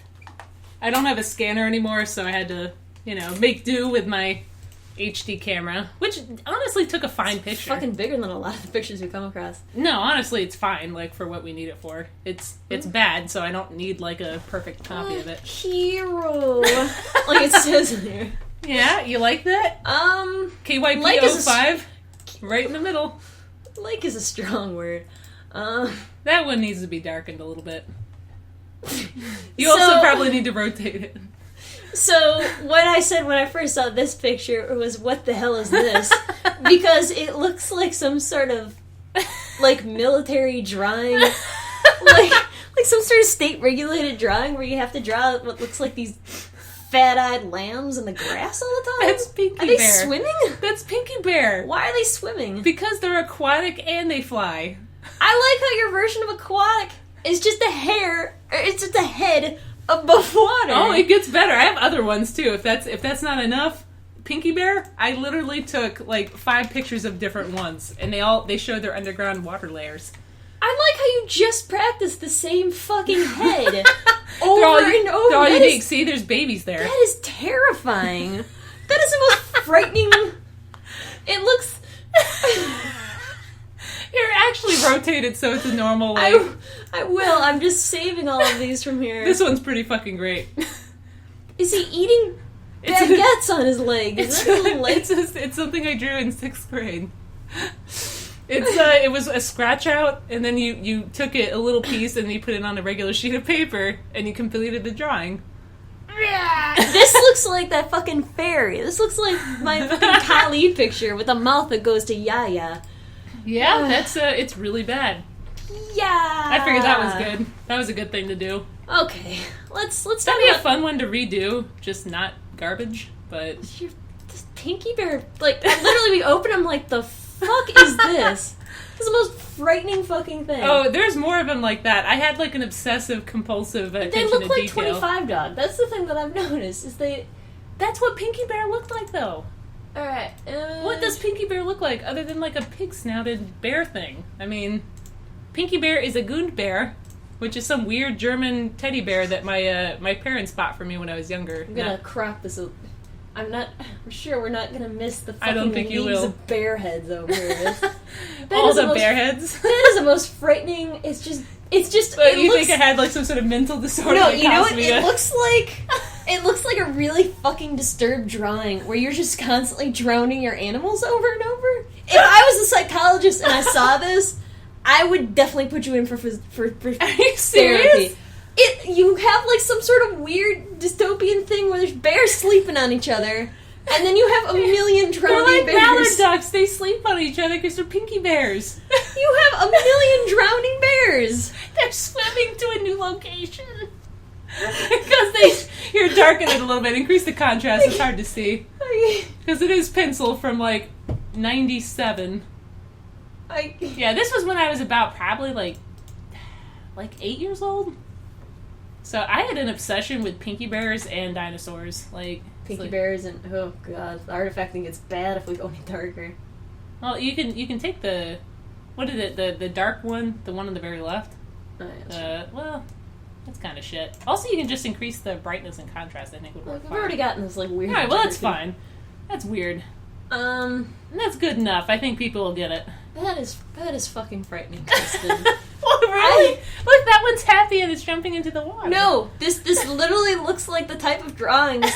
I don't have a scanner anymore, so I had to, make do with my HD camera, which honestly took a fine picture. It's fucking bigger than a lot of the pictures we come across. No, honestly, it's fine, for what we need it for. It's bad, so I don't need, a perfect copy of it. Hero. Like it says in here. Yeah, you like that? KYP05, right in the middle. Like is a strong word. That one needs to be darkened a little bit. You also probably need to rotate it. So, what I said when I first saw this picture was, what the hell is this? Because it looks like some sort of, military drawing. like some sort of state-regulated drawing where you have to draw what looks like these fat-eyed lambs in the grass all the time. That's Pinky Bear. Are they swimming? That's Pinky Bear. Why are they swimming? Because they're aquatic and they fly. I like how your version of aquatic is just a hair, or it's just a head above water. Oh, it gets better. I have other ones too. If that's not enough, Pinky Bear, I literally took 5 pictures of different ones, and they showed their underground water layers. I like how you just practiced the same fucking head over and over. They're all unique. See, there's babies there. That is terrifying. That is the most frightening. It looks. You're actually rotated so it's a normal I will. I'm just saving all of these from here. This one's pretty fucking great. Is he eating baguettes on his leg? It's something I drew in 6th grade. It was a scratch out, and then you took it a little piece and you put it on a regular sheet of paper, and you completed the drawing. This looks like that fucking fairy. This looks like my fucking Khalid picture with a mouth that goes to Yaya. Yeah, it's really bad. Yeah. I figured that was good. That was a good thing to do. Okay, let's That'd be a fun one to redo, just not garbage. But this Pinky Bear, literally, we open them like, the fuck is this? This is the most frightening fucking thing. Oh, there's more of them like that. I had an obsessive compulsive attention to detail. They look like 25 Dog. That's the thing that I've noticed. That's what Pinky Bear looked like, though. All right. What does Pinky Bear look like other than a pig-snouted bear thing? I mean, Pinky Bear is a Gund Bear, which is some weird German teddy bear that my parents bought for me when I was younger. I'm gonna crop this. I'm sure we're not gonna miss the fucking I don't think you will. of bear heads over this. All the bear heads? That is the most frightening. It's just. But you think it had some sort of mental disorder? No, you know what? It looks like. It looks like a really fucking disturbed drawing where you're just constantly droning your animals over and over. If I was a psychologist and I saw this, I would definitely put you in for Are you serious? therapy. You have some sort of weird dystopian thing where there's bears sleeping on each other, and then you have a million drowning bears. They're like mallard ducks. They sleep on each other because they're Pinky Bears. You have a million drowning bears. They're swimming to a new location. Because you're darkening it a little bit. Increase the contrast. It's hard to see. Because it is pencil from 97. Yeah, this was when I was about probably 8 years old. So I had an obsession with Pinky Bears and dinosaurs. Pinky Bears and oh god, the artifacting gets bad if we go any darker. Well, you can take the the dark one, the one on the very left. Oh, yeah, well, that's kind of shit. Also, you can just increase the brightness and contrast. I think would work. We've already gotten this weird. All right, well that's fine. That's weird. And that's good enough. I think people will get it. That is fucking frightening, Kristen. Well, really? Look, that one's happy and it's jumping into the water. No, this literally looks like the type of drawings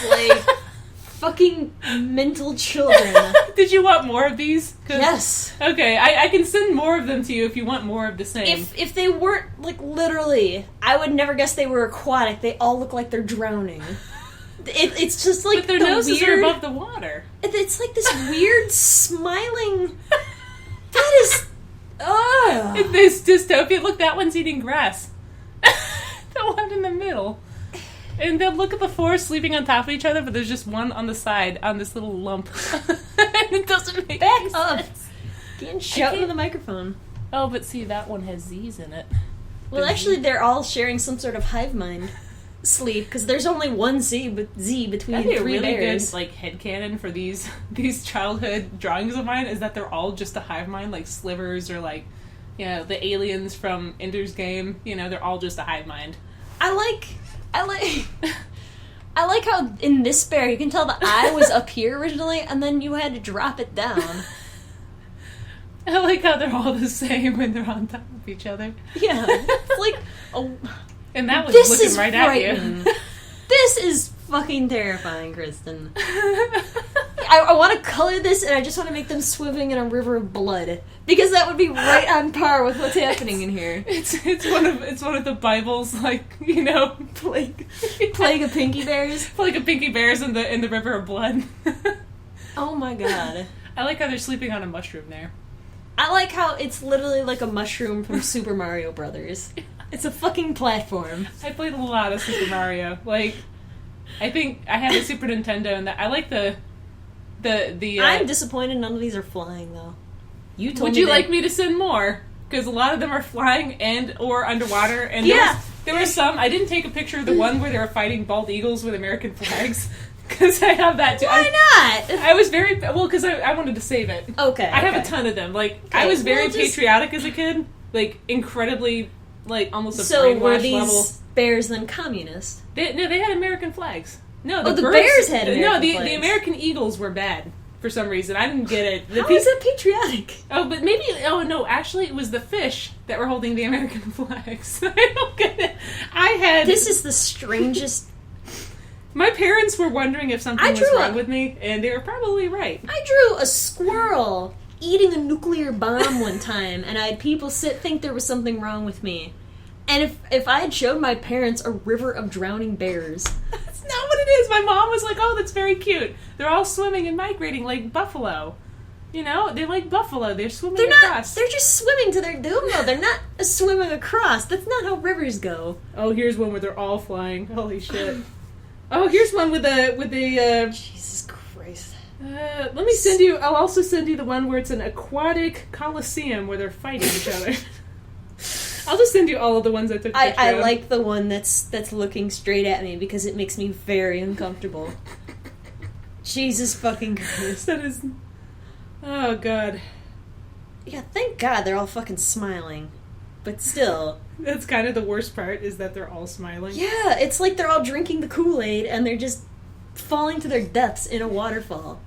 fucking mental children. Did you want more of these? Yes. Okay, I can send more of them to you if you want more of the same. If they weren't literally, I would never guess they were aquatic. They all look like they're drowning. It's just but their noses are above the water. It's this weird smiling. That is. This dystopia. Look, that one's eating grass. The one in the middle. And they'll look at the four sleeping on top of each other, but there's just one on the side, on this little lump. And it doesn't make any sense. Can't shout into the microphone. Oh, but see, that one has Z's in it. Well, actually, they're all sharing some sort of hive mind sleep, because there's only one Z between That'd be three a really bears. good, headcanon for these childhood drawings of mine, is that they're all just a hive mind, like Slivers or, the aliens from Ender's Game. They're all just a hive mind. I like how in this bear you can tell the eye was up here originally, and then you had to drop it down. I like how they're all the same when they're on top of each other. Yeah, it's like, and that was this looking is right at you. This is fucking terrifying, Kristen. I want to color this, and I just want to make them swimming in a river of blood, because that would be right on par with what's happening in here. It's one of the Bible's plague of pinky bears. Plague of pinky bears in the river of blood. Oh my god! I like how they're sleeping on a mushroom there. I like how it's literally like a mushroom from Super Mario Brothers. It's a fucking platform. I played a lot of Super Mario. I think I had a Super Nintendo, and I like the. I'm disappointed none of these are flying, though. You told Would me you like me to send more? Because a lot of them are flying and or underwater, and there were some. I didn't take a picture of the one where they were fighting bald eagles with American flags. Because I have that too. Why not? I was very because I wanted to save it. Okay. I have a ton of them. I was very patriotic as a kid. Incredibly, almost a brainwash were these level. Bears then communist? They had American flags. No, the birds, bears had American flags. The American eagles were bad for some reason. I didn't get it. How is that patriotic? Oh, but maybe. Oh no, actually, it was the fish that were holding the American flags. I don't get it. This is the strangest. My parents were wondering if something was wrong with me, and they were probably right. I drew a squirrel eating a nuclear bomb one time, and I had people think there was something wrong with me. And if I had showed my parents a river of drowning bears... That's not what it is. My mom was like, oh, that's very cute. They're all swimming and migrating like buffalo. They're like buffalo. They're swimming across. They're just swimming to their doom, though. They're not swimming across. That's not how rivers go. Oh, here's one where they're all flying. Holy shit. Oh, here's one with the Jesus Christ. Let me send you... I'll also send you the one where it's an aquatic coliseum where they're fighting each other. I'll just send you all of the ones I took picture I of. like the one that's looking straight at me because it makes me very uncomfortable. Jesus fucking Christ. That is... Oh, God. Yeah, thank God they're all fucking smiling. But still... That's kind of the worst part, is that they're all smiling. Yeah, it's like they're all drinking the Kool-Aid and they're just falling to their deaths in a waterfall.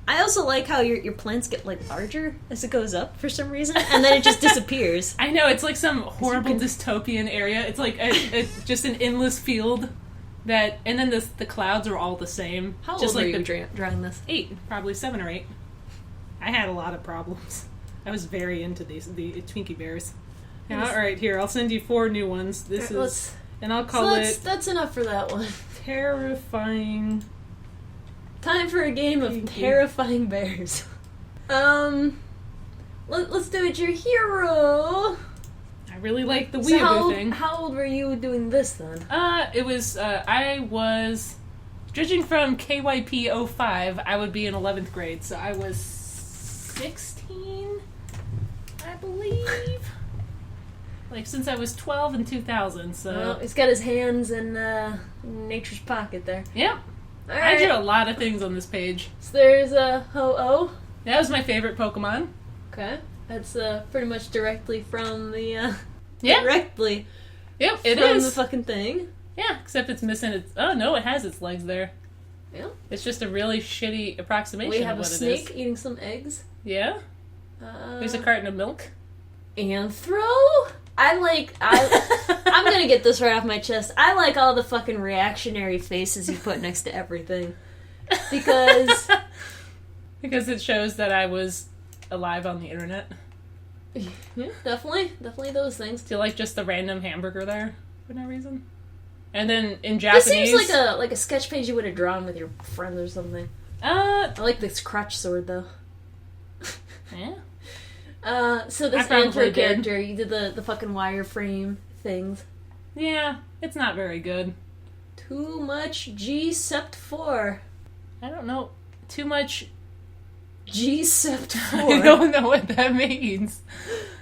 I also like how your plants get, larger as it goes up for some reason, and then it just disappears. I know, it's like some horrible dystopian area. It's like just an endless field that... And then the clouds are all the same. How just old are you drawing this? 8, probably 7 or 8. I had a lot of problems. I was very into the Twinkie Bears. Yeah, alright, here, I'll send you 4 new ones. This is... And I'll call it... That's enough for that one. Terrifying... Time for a game of terrifying bears. Let's do it. Your hero. I really like the weeaboo thing. How old were you doing this then? It was, I was, judging from KYP 05, I would be in 11th grade, so I was 16, I believe. Since I was 12 in 2000, so... Well, he's got his hands in nature's pocket there. Yep. Right. I drew a lot of things on this page. So there's a Ho-Oh. That was my favorite Pokemon. Okay. That's pretty much directly from the... Yeah. Directly. Yep, it from is. the fucking thing. Yeah, except it's missing its... Oh, no, it has its legs there. Yeah. It's just a really shitty approximation We have of what a it snake is. eating some eggs. Yeah. There's a carton of milk. Anthro? I'm gonna get this right off my chest. I like all the fucking reactionary faces you put next to everything. Because it shows that I was alive on the internet. Yeah, definitely those things. Do you like just the random hamburger there for no reason? And then in Japanese, this seems like a sketch page you would have drawn with your friends or something. I like this crotch sword though. Yeah. So this Anthro character, you did the fucking wireframe things. Yeah, it's not very good. Too much G-sept 4. I don't know. Too much... G-sept 4. I don't know what that means.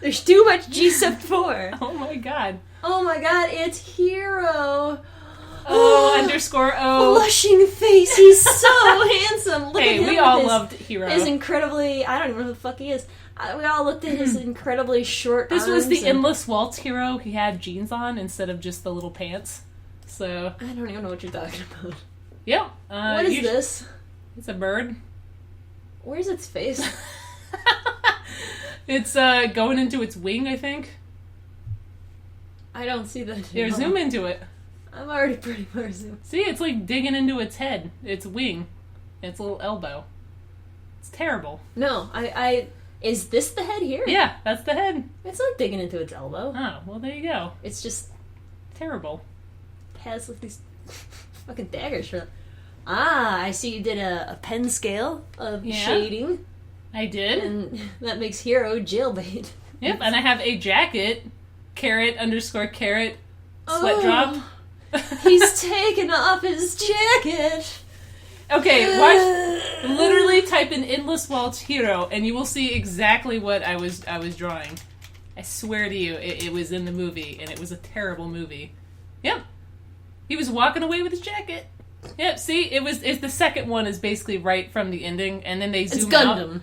There's too much G-sept 4. Oh my god. Oh my god, it's Hero. _O. Blushing face. He's so handsome. Look at him. We all loved Hero. His incredibly... I don't even know who the fuck he is. We all looked at his incredibly short This arms. was the Endless Waltz Hero. He had jeans on instead of just the little pants. So... I don't even know what you're talking about. Yep. What is this? It's a bird. Where's its face? It's going into its wing, I think. I don't see that. Here, zoom into it. I'm already pretty far zoomed. See, it's like digging into its head, its wing, its little elbow. It's terrible. No, is this the head here? Yeah, that's the head. It's not digging into its elbow. Oh, well, there you go. It's just terrible. It has like these fucking daggers for that. Ah, I see you did a pen scale of shading. I did. And that makes Hero jailbait. Yep, and I have a jacket, _carrot, sweat drop. He's taken off his jacket. Okay, watch. Literally type in Endless Waltz Hero, and you will see exactly what I was drawing. I swear to you, it was in the movie, and it was a terrible movie. Yep. He was walking away with his jacket. Yep, see? It's the second one is basically right from the ending, and then they zoom out. It's Gundam.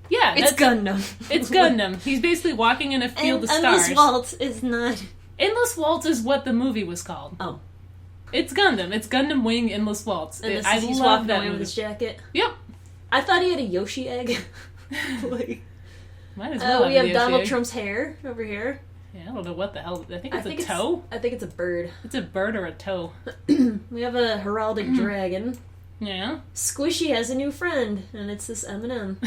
Yeah, it's Gundam. It's Gundam. He's basically walking in a field of stars. Endless Waltz is not... Endless Waltz is what the movie was called. Oh. It's Gundam. It's Gundam Wing Endless Waltz. And I he's love walking that away movie. with his jacket? Yep. I thought he had a Yoshi egg. Might as well we have Yoshi Donald egg. Trump's hair over here. Yeah, I don't know what the hell. I think it's a toe? I think it's a bird. It's a bird or a toe. We have a heraldic dragon. Yeah. Squishy has a new friend, and it's this M&M.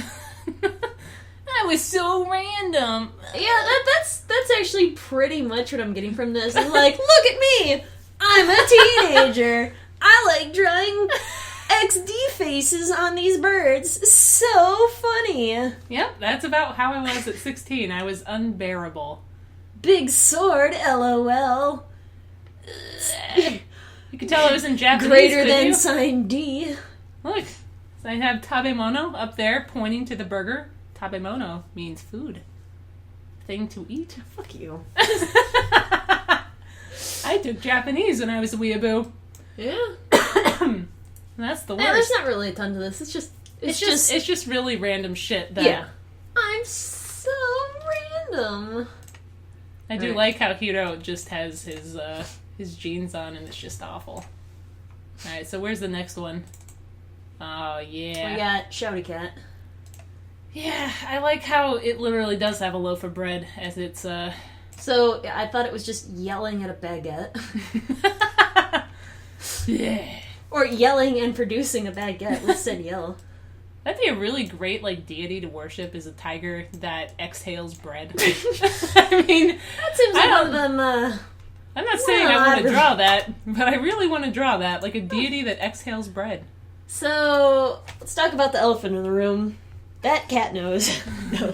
That was so random. Yeah, that's actually pretty much what I'm getting from this. It's like, look at me! I'm a teenager! I like drawing XD faces on these birds. So funny. Yep, that's about how I was at 16. I was unbearable. Big sword, LOL. You could tell I was in Japanese. Greater than sign D. Look, so I have tabemono up there pointing to the burger. Tabemono means food. Thing to eat. Fuck you. I took Japanese when I was a weeaboo. Yeah. That's the worst. Yeah, there's not really a ton to this. It's just really random shit. That yeah. I'm so random. I do like how Hiro just has his jeans on and it's just awful. Alright, so where's the next one? Oh, yeah. We got Shouty Cat. Yeah, I like how it literally does have a loaf of bread as it's, So, I thought it was just yelling at a baguette. Yeah. Or yelling and producing a baguette. Let's said yell. That'd be a really great, deity to worship is a tiger that exhales bread. I mean... That seems like one of them, I'm not saying I want to draw that, but I really want to draw that, like a deity that exhales bread. So, let's talk about the elephant in the room. That cat knows. No.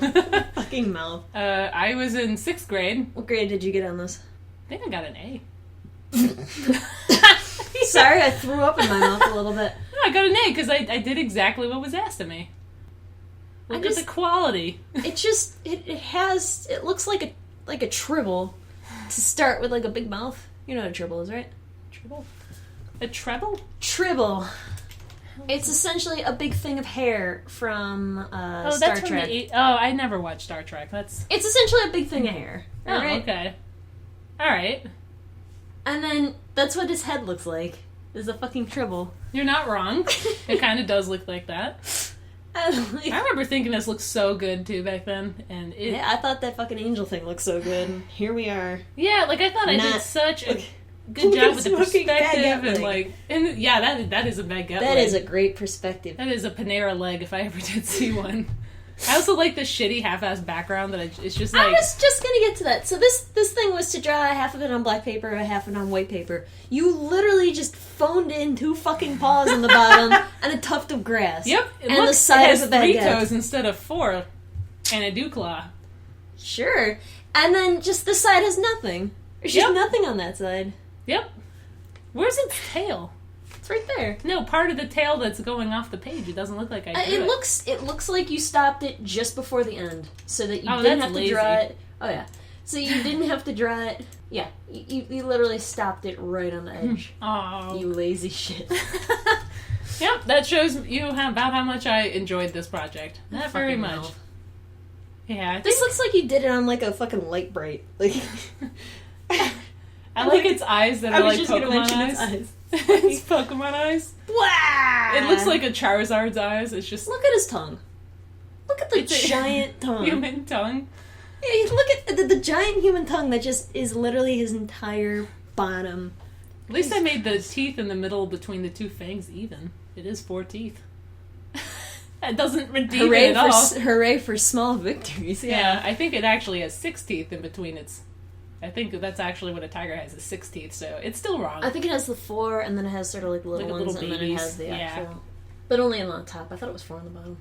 Fucking mouth. I was in 6th grade. What grade did you get on this? I think I got an A. Sorry, I threw up in my mouth a little bit. No, I got an A because I did exactly what was asked of me. Look at the quality. It just it looks like a tribble to start with, like a big mouth. You know what a tribble is, right? Tribble? A treble? Tribble. It's essentially a big thing of hair from Star that's Trek. From I never watched Star Trek. It's essentially a big thing of hair. Oh, right? okay. Alright. And then that's what his head looks like. Is a fucking tribble. You're not wrong. It kind of does look like that. I remember thinking this looked so good too back then, and yeah, I thought that fucking angel thing looked so good. And here we are. Yeah, I thought I did such a good job with the perspective and that is a baguette leg. That is a great perspective. That is a Panera leg if I ever did see one. I also like the shitty half-ass background that it's just like... I was just gonna get to that. So this thing was to draw half of it on black paper, half of it on white paper. You literally just phoned in 2 fucking paws on the bottom and a tuft of grass. Yep. And the side of a baguette. It has 3 toes instead of 4 and a dew claw. Sure. And then just this side has nothing. There's just nothing on that side. Yep. Where's its tail? It's right there. No, part of the tail that's going off the page. It doesn't look like I drew it. It looks like you stopped it just before the end, so that you didn't that's have to lazy. draw it. Oh yeah, so you didn't have to draw it. Yeah, you literally stopped it right on the edge. Oh, You lazy shit. Yep, that shows you about how much I enjoyed this project. Not very Fucking much. hell. Yeah, This looks like you did it on like a fucking light bright. Like I like its eyes that I are was like just gonna Pokemon mention eyes. its eyes. It's Pokemon eyes. Wow! It looks like a Charizard's eyes. It's just Look at his tongue. Look at the It's a giant tongue. human tongue. Yeah, you look at the giant human tongue that just is literally his entire bottom. At least I made the teeth in the middle between the two fangs even. It is 4 teeth. That doesn't redeem it at all. Hooray for small victories. Yeah, I think it actually has 6 teeth in between its... I think that's actually what a tiger has, is 6 teeth, so it's still wrong. I think it has the 4, and then it has sort of like little Like a ones, little and then it babies. has the Yeah. actual... But only on the top. I thought it was 4 on the bottom.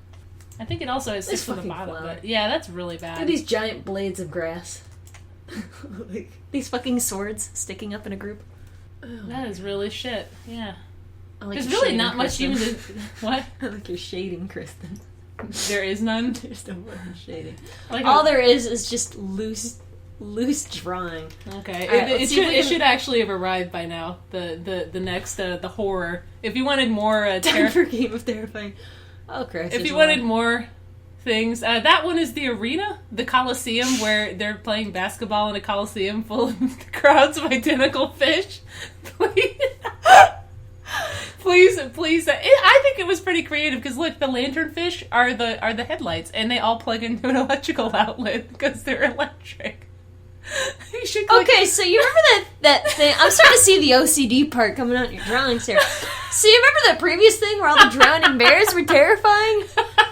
I think it also has 6 on the fucking bottom, flower. but yeah, that's really Look at bad. these giant blades of grass. Like, these fucking swords sticking up in a group. That is really shit, yeah. I like There's your really shading, not much Kristen. even to... What? I like your shading, Kristen. There is none? There's no fucking shading. Like All there is just loose drawing. Okay, All right, it let's see if we it can- should actually have arrived by now. The next the horror. If you wanted more Time for Game of Terrifying. Oh, Christ. if you wanted more things, that one is the arena, the Coliseum, where they're playing basketball in a Coliseum full of crowds of identical fish. Please. I think it was pretty creative because look, the lanternfish are the headlights, and they all plug into an electrical outlet because they're electric. You should click. Okay, so you remember that thing? I'm starting to see the OCD part coming out in your drawings here. So you remember that previous thing where all the drowning bears were terrifying?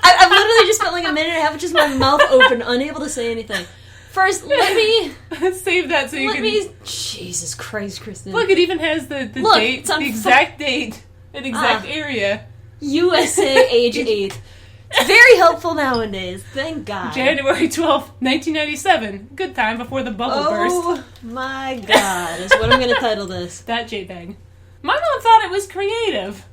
I've literally just spent like a minute and a half with just my mouth open, unable to say anything. First, let me Save that so you can. Jesus Christ, Kristen. Look, it even has the Look, date, it's on the exact date, and exact Ah. area. USA age 8. It's very helpful nowadays. Thank God. January 12th, 1997. Good time before the bubble burst. Oh my God, is what I'm going to title this. That JPEG. My mom thought it was creative,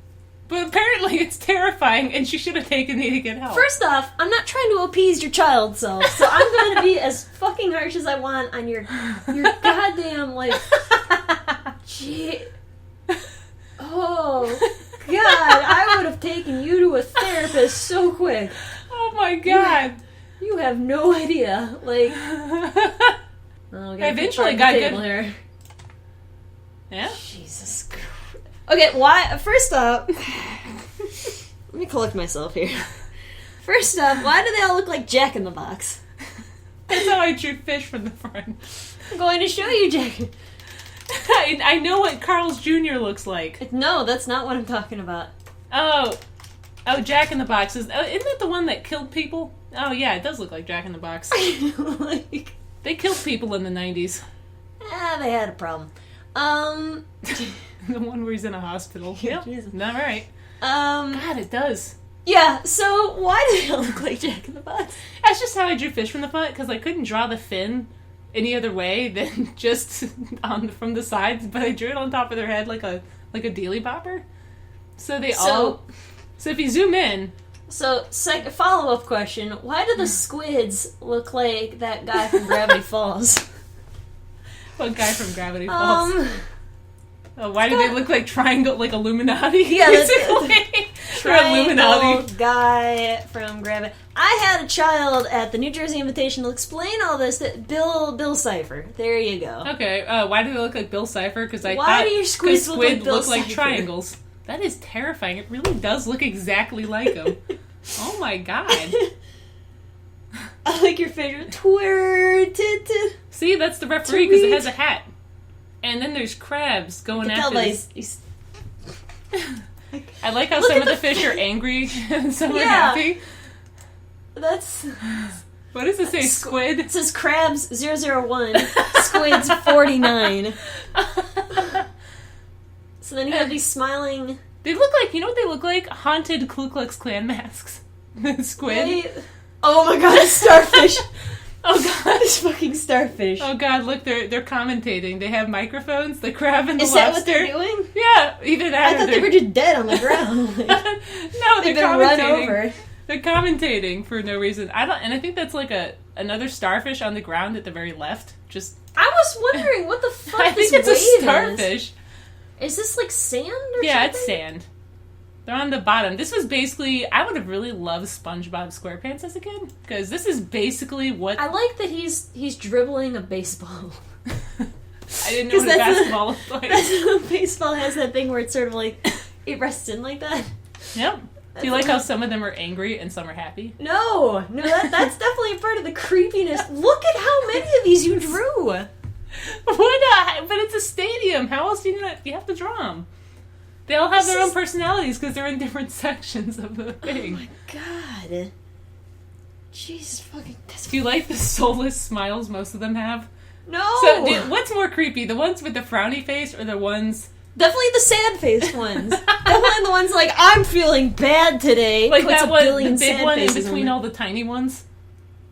but apparently it's terrifying, and she should have taken me to get help. First off, I'm not trying to appease your child self, so I'm going to be as fucking harsh as I want on your goddamn, like... Gee... Oh... God, I would have taken you to a therapist so quick. Oh my God. You have no idea. Like, I eventually got good. here. Yeah? Jesus Christ. Okay, why? First up, let me collect myself here. First up, why do they all look like Jack in the Box? That's how I drew fish from the front. I'm going to show you Jack. I know what Carl's Jr. looks like. No, that's not what I'm talking about. Oh, Jack in the Box. Isn't that the one that killed people? Oh, yeah, it does look like Jack in the Box. Like, They killed people in the 90s. they had a problem. The one where he's in a hospital. Yep. Jesus. Not right. Um, God, it does. yeah, so why do they all look like Jack in the Box? That's just how I drew fish from the front, because I couldn't draw the fin any other way than just from the sides, but I drew it on top of their head like a dealy bopper. So they all... So if you zoom in... So, follow-up question. Why do the squids look like that guy from Gravity Falls? What guy from Gravity Falls? Why do they look like triangle, like Illuminati? Yeah, basically. Triangle guy from Gravity. I had a child at the New Jersey Invitational explain all this. That Bill Cipher. There you go. Okay, why do they look like Bill Cipher? Because I Why thought do your squids look like Bill look like Cipher? triangles. That is terrifying. It really does look exactly like him. Oh my God. I like your favorite twirted. See, that's the referee because it has a hat. And then there's crabs going after this. I like how Look some at of the the fish are angry and some are Yeah. happy. That's... What does it say? Squid? It says crabs 001, squids 49. So then you have these smiling... They look like, you know what they look like? Haunted Ku Klux Klan masks. The squid. Oh my God, a starfish. Oh god, this fucking starfish. oh god, look, they're commentating. They have microphones, the crab and the Is lobster. that what they're doing? Yeah, either that I thought they were just dead on the ground. Like, no, they've they're been run commentating. over. They're commentating for no reason. I think that's like another starfish on the ground at the very left. Just I was wondering what the fuck I this think it's a wave starfish. Is this like sand or Yeah, something? it's sand. They're on the bottom. This was basically... I would have really loved SpongeBob SquarePants as a kid. Because this is basically what... I like that he's dribbling a baseball. I didn't know what a basketball looked like. That's baseball has that thing where it's sort of like... It rests in like that. Yep. Do you like how some of them are angry and some are happy? No, that's definitely a part of the creepiness. Look at how many of these you drew. What? But it's a stadium. How else do you have to draw them? They all have their own personalities because they're in different sections of the thing. Oh my god. Jesus fucking... Do you like the soulless smiles most of them have? No. So, what's more creepy, the ones with the frowny face or the ones... Definitely the sad-faced ones. Definitely the ones like, I'm feeling bad today. Like Puts that a one, billion the big sad one in faces between on all the tiny ones?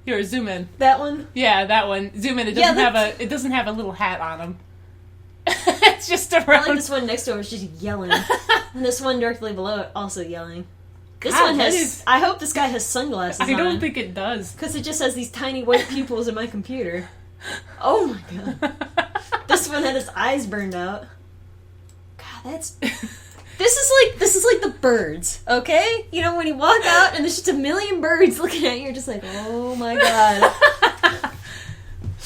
Here, zoom in. That one? Yeah, that one. Zoom in. It doesn't have a little hat on him. It's just I around. like this one next door is just yelling. And this one directly below it also yelling. This God, one has... that is- I hope this guy has sunglasses on. I don't think it does. Because it just has these tiny white pupils in my computer. Oh my god. This one had his eyes burned out. God, that's... This is like the birds, okay? You know, when you walk out and there's just a million birds looking at you, you're just like, oh my god.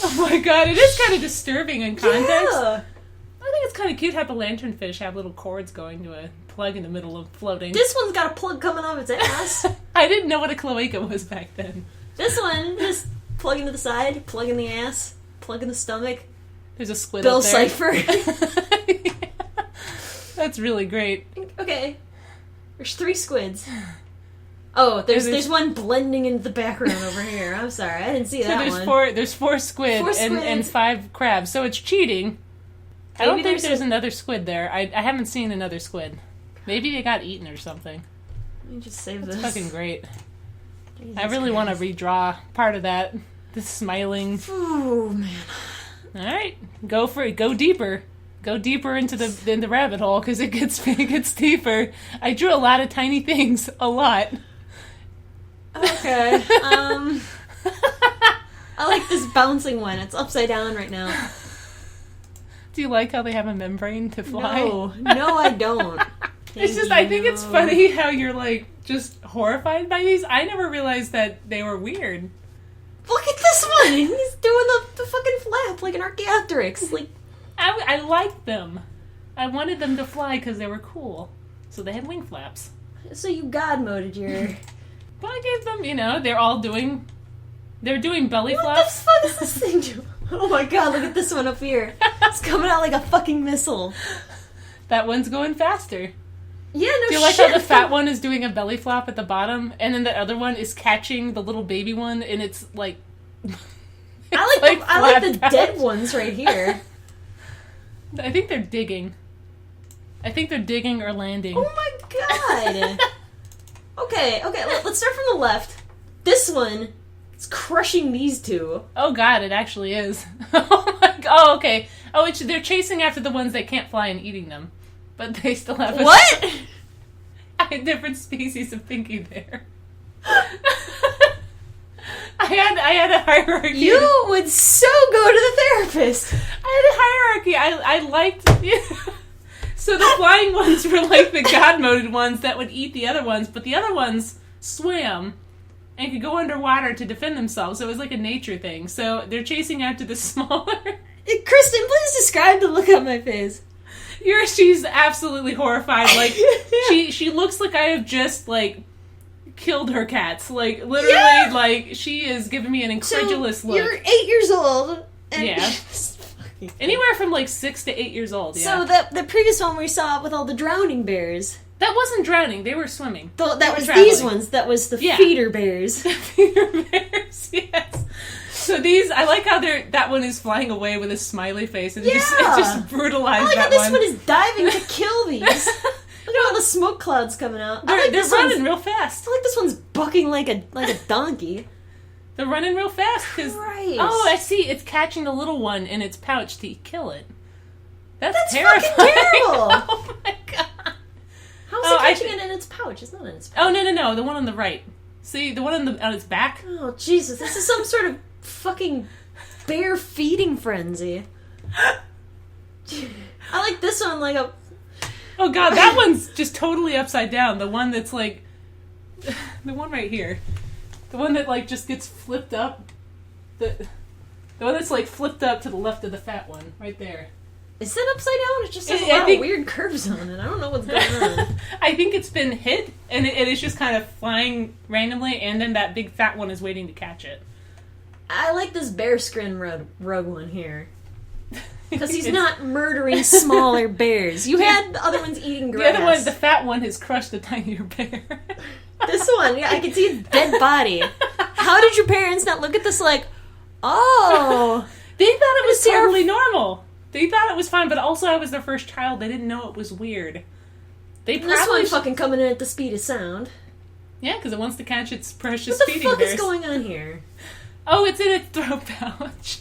Oh my god, it is kind of disturbing in context. Yeah. I think it's kind of cute how the lanternfish have little cords going to a plug in the middle of floating. This one's got a plug coming off its ass. I didn't know what a cloaca was back then. This one, just plug into the side, plug in the ass, plug in the stomach. There's a squid Bill up there. Cipher. That's really great. Okay. There's 3 squids. Oh, there's one blending into the background over here. I'm sorry, I didn't see So that one. there's 4 squid, Four and squids. 5 crabs, so it's cheating. I don't Maybe think there's there's another squid there. I haven't seen another squid. Maybe they got eaten or something. Let me just save That's this. fucking great. Jesus I really want to Christ. redraw part of that. The smiling. Oh man. Alright, go for it. Go deeper. Go deeper into the rabbit hole, because it gets deeper. I drew a lot of tiny things. A lot. Okay. I like this bouncing one. It's upside down right now. Do you like how they have a membrane to fly? No, I don't. It's just, I think it's funny how you're, like, just horrified by these. I never realized that they were weird. Look at this one. He's doing the fucking flap like an Archaeopteryx. Like, I liked them. I wanted them to fly because they were cool. So they had wing flaps. so you god moded your. But I gave them, they're doing belly What flaps. the fuck is this thing doing? Oh my god! Look at this one up here. It's coming out like a fucking missile. That one's going faster. Yeah, no shit. Do you like how the fat one is doing a belly flop at the bottom, and then the other one is catching the little baby one, and it's like... I like the flat dead out. ones right here. I think they're digging. I think they're digging or landing. Oh my god. Okay, let's start from the left. This one is crushing these 2. Oh god, it actually is. Oh my god. Oh, okay. Oh, they're chasing after the ones that can't fly and eating them. But they still have a... What? I had different species of thinking there. I had a hierarchy. You would so go to the therapist. I had a hierarchy. I liked... So the flying ones were like the god-moded ones that would eat the other ones, but the other ones swam and could go underwater to defend themselves. So it was like a nature thing. So they're chasing after the smaller... Kristen, please describe the look on my face. She's absolutely horrified. Like, she looks like I have just, like, killed her cats. Like, literally, Yeah. like, she is giving me an incredulous look. You're 8 years old. And Yeah. Anywhere from, like, 6 to 8 years old, yeah. So the previous one we saw with all the drowning bears. That wasn't drowning. They were swimming. That They were was traveling. these ones. That was the Yeah. Feederbears. Feederbears, yes. So these, I like how that one is flying away with a smiley face, and it just brutalized I like how that this one is diving to kill these. Look at all the smoke clouds coming out. They're this running one's- real fast. I like this one's bucking like a donkey. They're running real fast because... Oh, I see. It's catching the little one in its pouch to kill it. That's terrifying. Fucking terrible! Oh my god. How is it catching it in its pouch? It's not in its pouch. Oh, no. The one on the right. See, the one on its back? Oh, Jesus. This is some sort of fucking bear feeding frenzy. I like this one like a... Oh god, that one's just totally upside down. The one that's like... The one right here. The one that like just gets flipped up. The one that's like flipped up to the left of the fat one. Right there. Is that upside down? It just has a lot of weird curves on it. I don't know what's going on. I think it's been hit, and it is just kind of flying randomly, and then that big fat one is waiting to catch it. I like this bear skin rug one here. Because he's not murdering smaller bears. You had the other ones eating grass. The other one, the fat one, has crushed a tinier bear. This one, yeah, I can see its dead body. How did your parents not look at this like, oh... They thought it was totally normal. They thought it was fine, but also I was their first child. They didn't know it was weird. This one fucking coming in at the speed of sound. Yeah, because it wants to catch its precious feeding bears. What the fuck is going on here? Oh, it's in its throat pouch.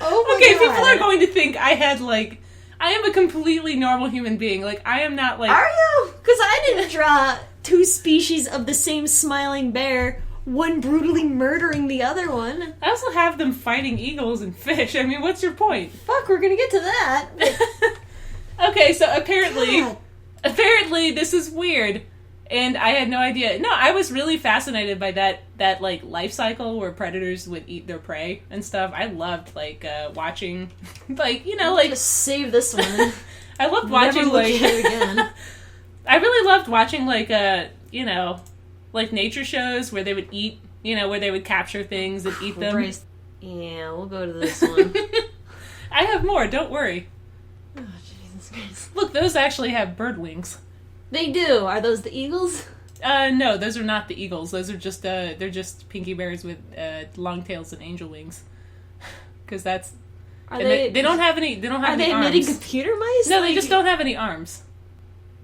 Oh my God. God. People are going to think I am a completely normal human being. Like, I am not like... Are you? Because I didn't draw two species of the same smiling bear, one brutally murdering the other one. I also have them fighting eagles and fish. I mean, what's your point? Fuck, we're gonna get to that. Okay, so apparently this is weird. And I had no idea. No, I was really fascinated by that like life cycle where predators would eat their prey and stuff. I loved like watching, like just save this one. I loved watching Never look at it again. I really loved watching like like nature shows where they would eat, where they would capture things and eat them. Yeah, we'll go to this one. I have more. Don't worry. Oh, Jesus Christ! Look, those actually have bird wings. They do. Are those the eagles? No, those are not the eagles. Those are just they're just pinky bears with long tails and angel wings. Because that's they don't have any. They don't have any arms. Are they emitting computer mice? No, they just don't have any arms.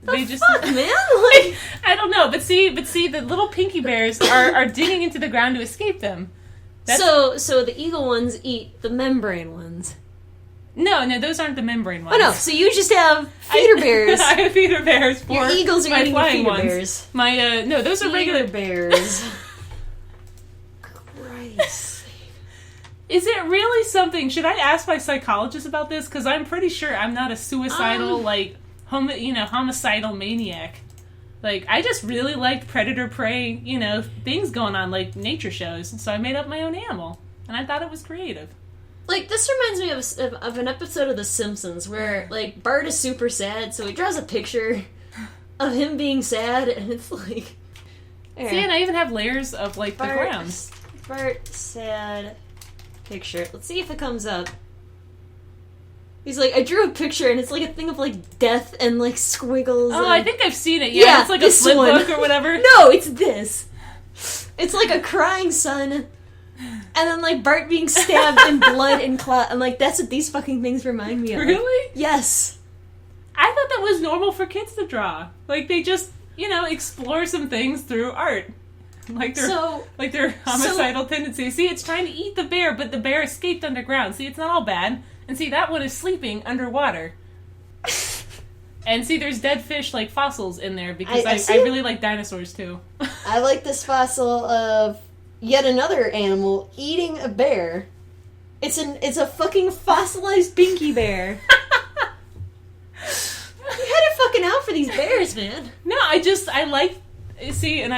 Fuck, man! Like, I don't know, but see, the little pinky bears are digging into the ground to escape them. So the eagle ones eat the membrane ones. No, those aren't the membrane ones. Oh no, so you just have feeder bears. I have feeder bears for your eagles are eating flying feeder ones. Bears. My no, those are regular bears. Christ. Is it really something? Should I ask my psychologist about this? Because I'm pretty sure I'm not a suicidal homicidal maniac. Like, I just really liked predator prey, things going on, like nature shows. So I made up my own animal, and I thought it was creative. Like, this reminds me of an episode of The Simpsons where, like, Bart is super sad, so he draws a picture of him being sad, and it's like... See, and I even have layers of, like, the ground. Bart sad picture. Let's see if it comes up. He's like, I drew a picture, and it's like a thing of, like, death and, like, squiggles. Oh, and... I think I've seen it. Yeah, it's like a flip book or whatever. No, it's this. It's like a crying son... And then, like, Bart being stabbed in blood and clot. I'm like, that's what these fucking things remind me of. Really? Yes. I thought that was normal for kids to draw. Like, they just, explore some things through art. Like their homicidal tendencies. See, it's trying to eat the bear, but the bear escaped underground. See, it's not all bad. And see, that one is sleeping underwater. And see, there's dead fish, like, fossils in there, because I really like dinosaurs, too. I like this fossil of... yet another animal eating a bear. It's a fucking fossilized pinky bear. You had it fucking out for these bears, man. No, I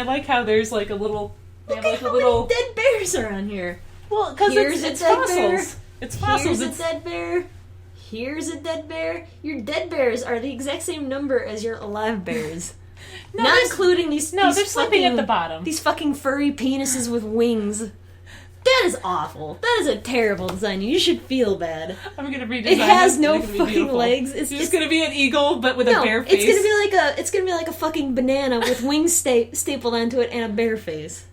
like how there's like a little. Look at how many dead bears are on here. Well, because it's fossils. Bear. It's fossils. Here's a dead bear. Here's a dead bear. Your dead bears are the exact same number as your alive bears. No, not including these. No, they're sleeping at the bottom. These fucking furry penises with wings. That is awful. That is a terrible design. You should feel bad. I'm gonna redesign it. It has no fucking legs. It's just gonna be an eagle, but with a bear face. It's gonna be like a fucking banana with wings stapled onto it and a bear face.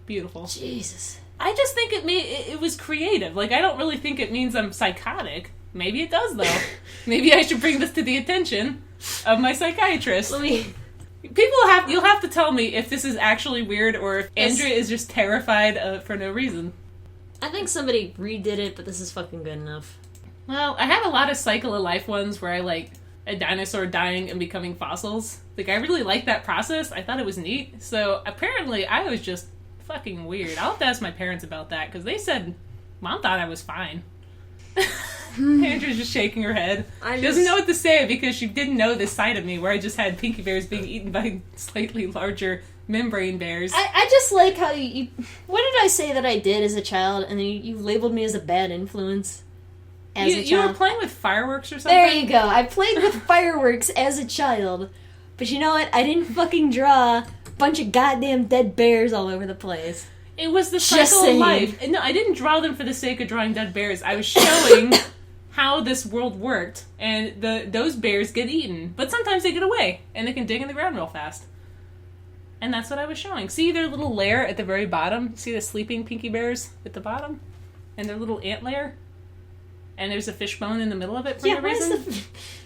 Beautiful. Jesus. I just think it was creative. Like, I don't really think it means I'm psychotic. Maybe it does, though. Maybe I should bring this to the attention of my psychiatrist. You'll have to tell me if this is actually weird or if Andrea is just terrified for no reason. I think somebody redid it, but this is fucking good enough. Well, I had a lot of cycle of life ones where I like a dinosaur dying and becoming fossils. Like, I really liked that process. I thought it was neat. So apparently I was just fucking weird. I'll have to ask my parents about that, because they said Mom thought I was fine. Andrew's just shaking her head. She doesn't know what to say because she didn't know this side of me where I just had pinky bears being eaten by slightly larger membrane bears. I just like how you... What did I say that I did as a child, and then you labeled me as a bad influence as a child? You were playing with fireworks or something? There you go. I played with fireworks as a child. But you know what? I didn't fucking draw a bunch of goddamn dead bears all over the place. It was the cycle of life. No, I didn't draw them for the sake of drawing dead bears. I was showing how this world worked, and those bears get eaten. But sometimes they get away, and they can dig in the ground real fast. And that's what I was showing. See their little lair at the very bottom? See the sleeping pinky bears at the bottom? And their little ant lair? And there's a fishbone in the middle of it for no reason?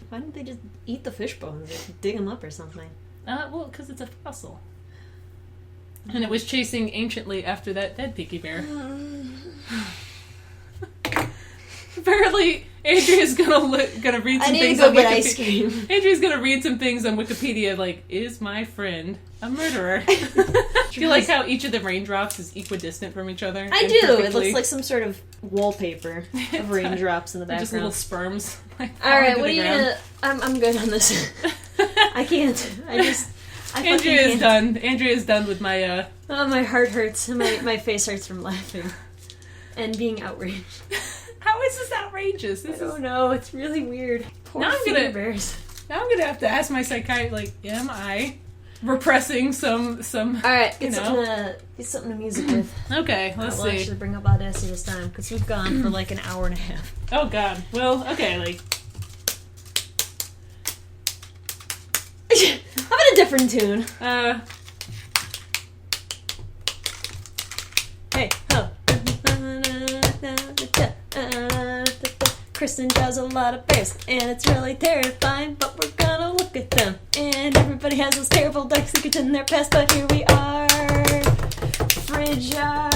Why don't they just eat the fish bones or dig them up or something? Well, because it's a fossil. And it was chasing anciently after that dead pinky bear. Apparently, Andrea's gonna read some things on Wikipedia. Get ice cream. Andrea's gonna read some things on Wikipedia like, is my friend a murderer? Do you like how each of the raindrops is equidistant from each other? I do. Perfectly... It looks like some sort of wallpaper of raindrops in the background. Just little sperms. Alright, what are you gonna... I'm good on this. I can't. Andrea is done. Andrea is done with my, Oh, my heart hurts. My face hurts from laughing. And being outraged. How is this outrageous? I don't know. It's really weird. Poor Feederbears. Now I'm gonna have to ask my psychiatrist, like, am I repressing some Alright, get something to music with. Okay, let's see. We'll actually bring up Audacity this time, because we've gone for like an hour and a half. Oh god. Well, okay, like... How about a different tune? Hey, ho. Kristen draws a lot of bears, and it's really terrifying, but we're gonna look at them. And everybody has those terrible dark secrets in their past, but here we are. FridgeArt.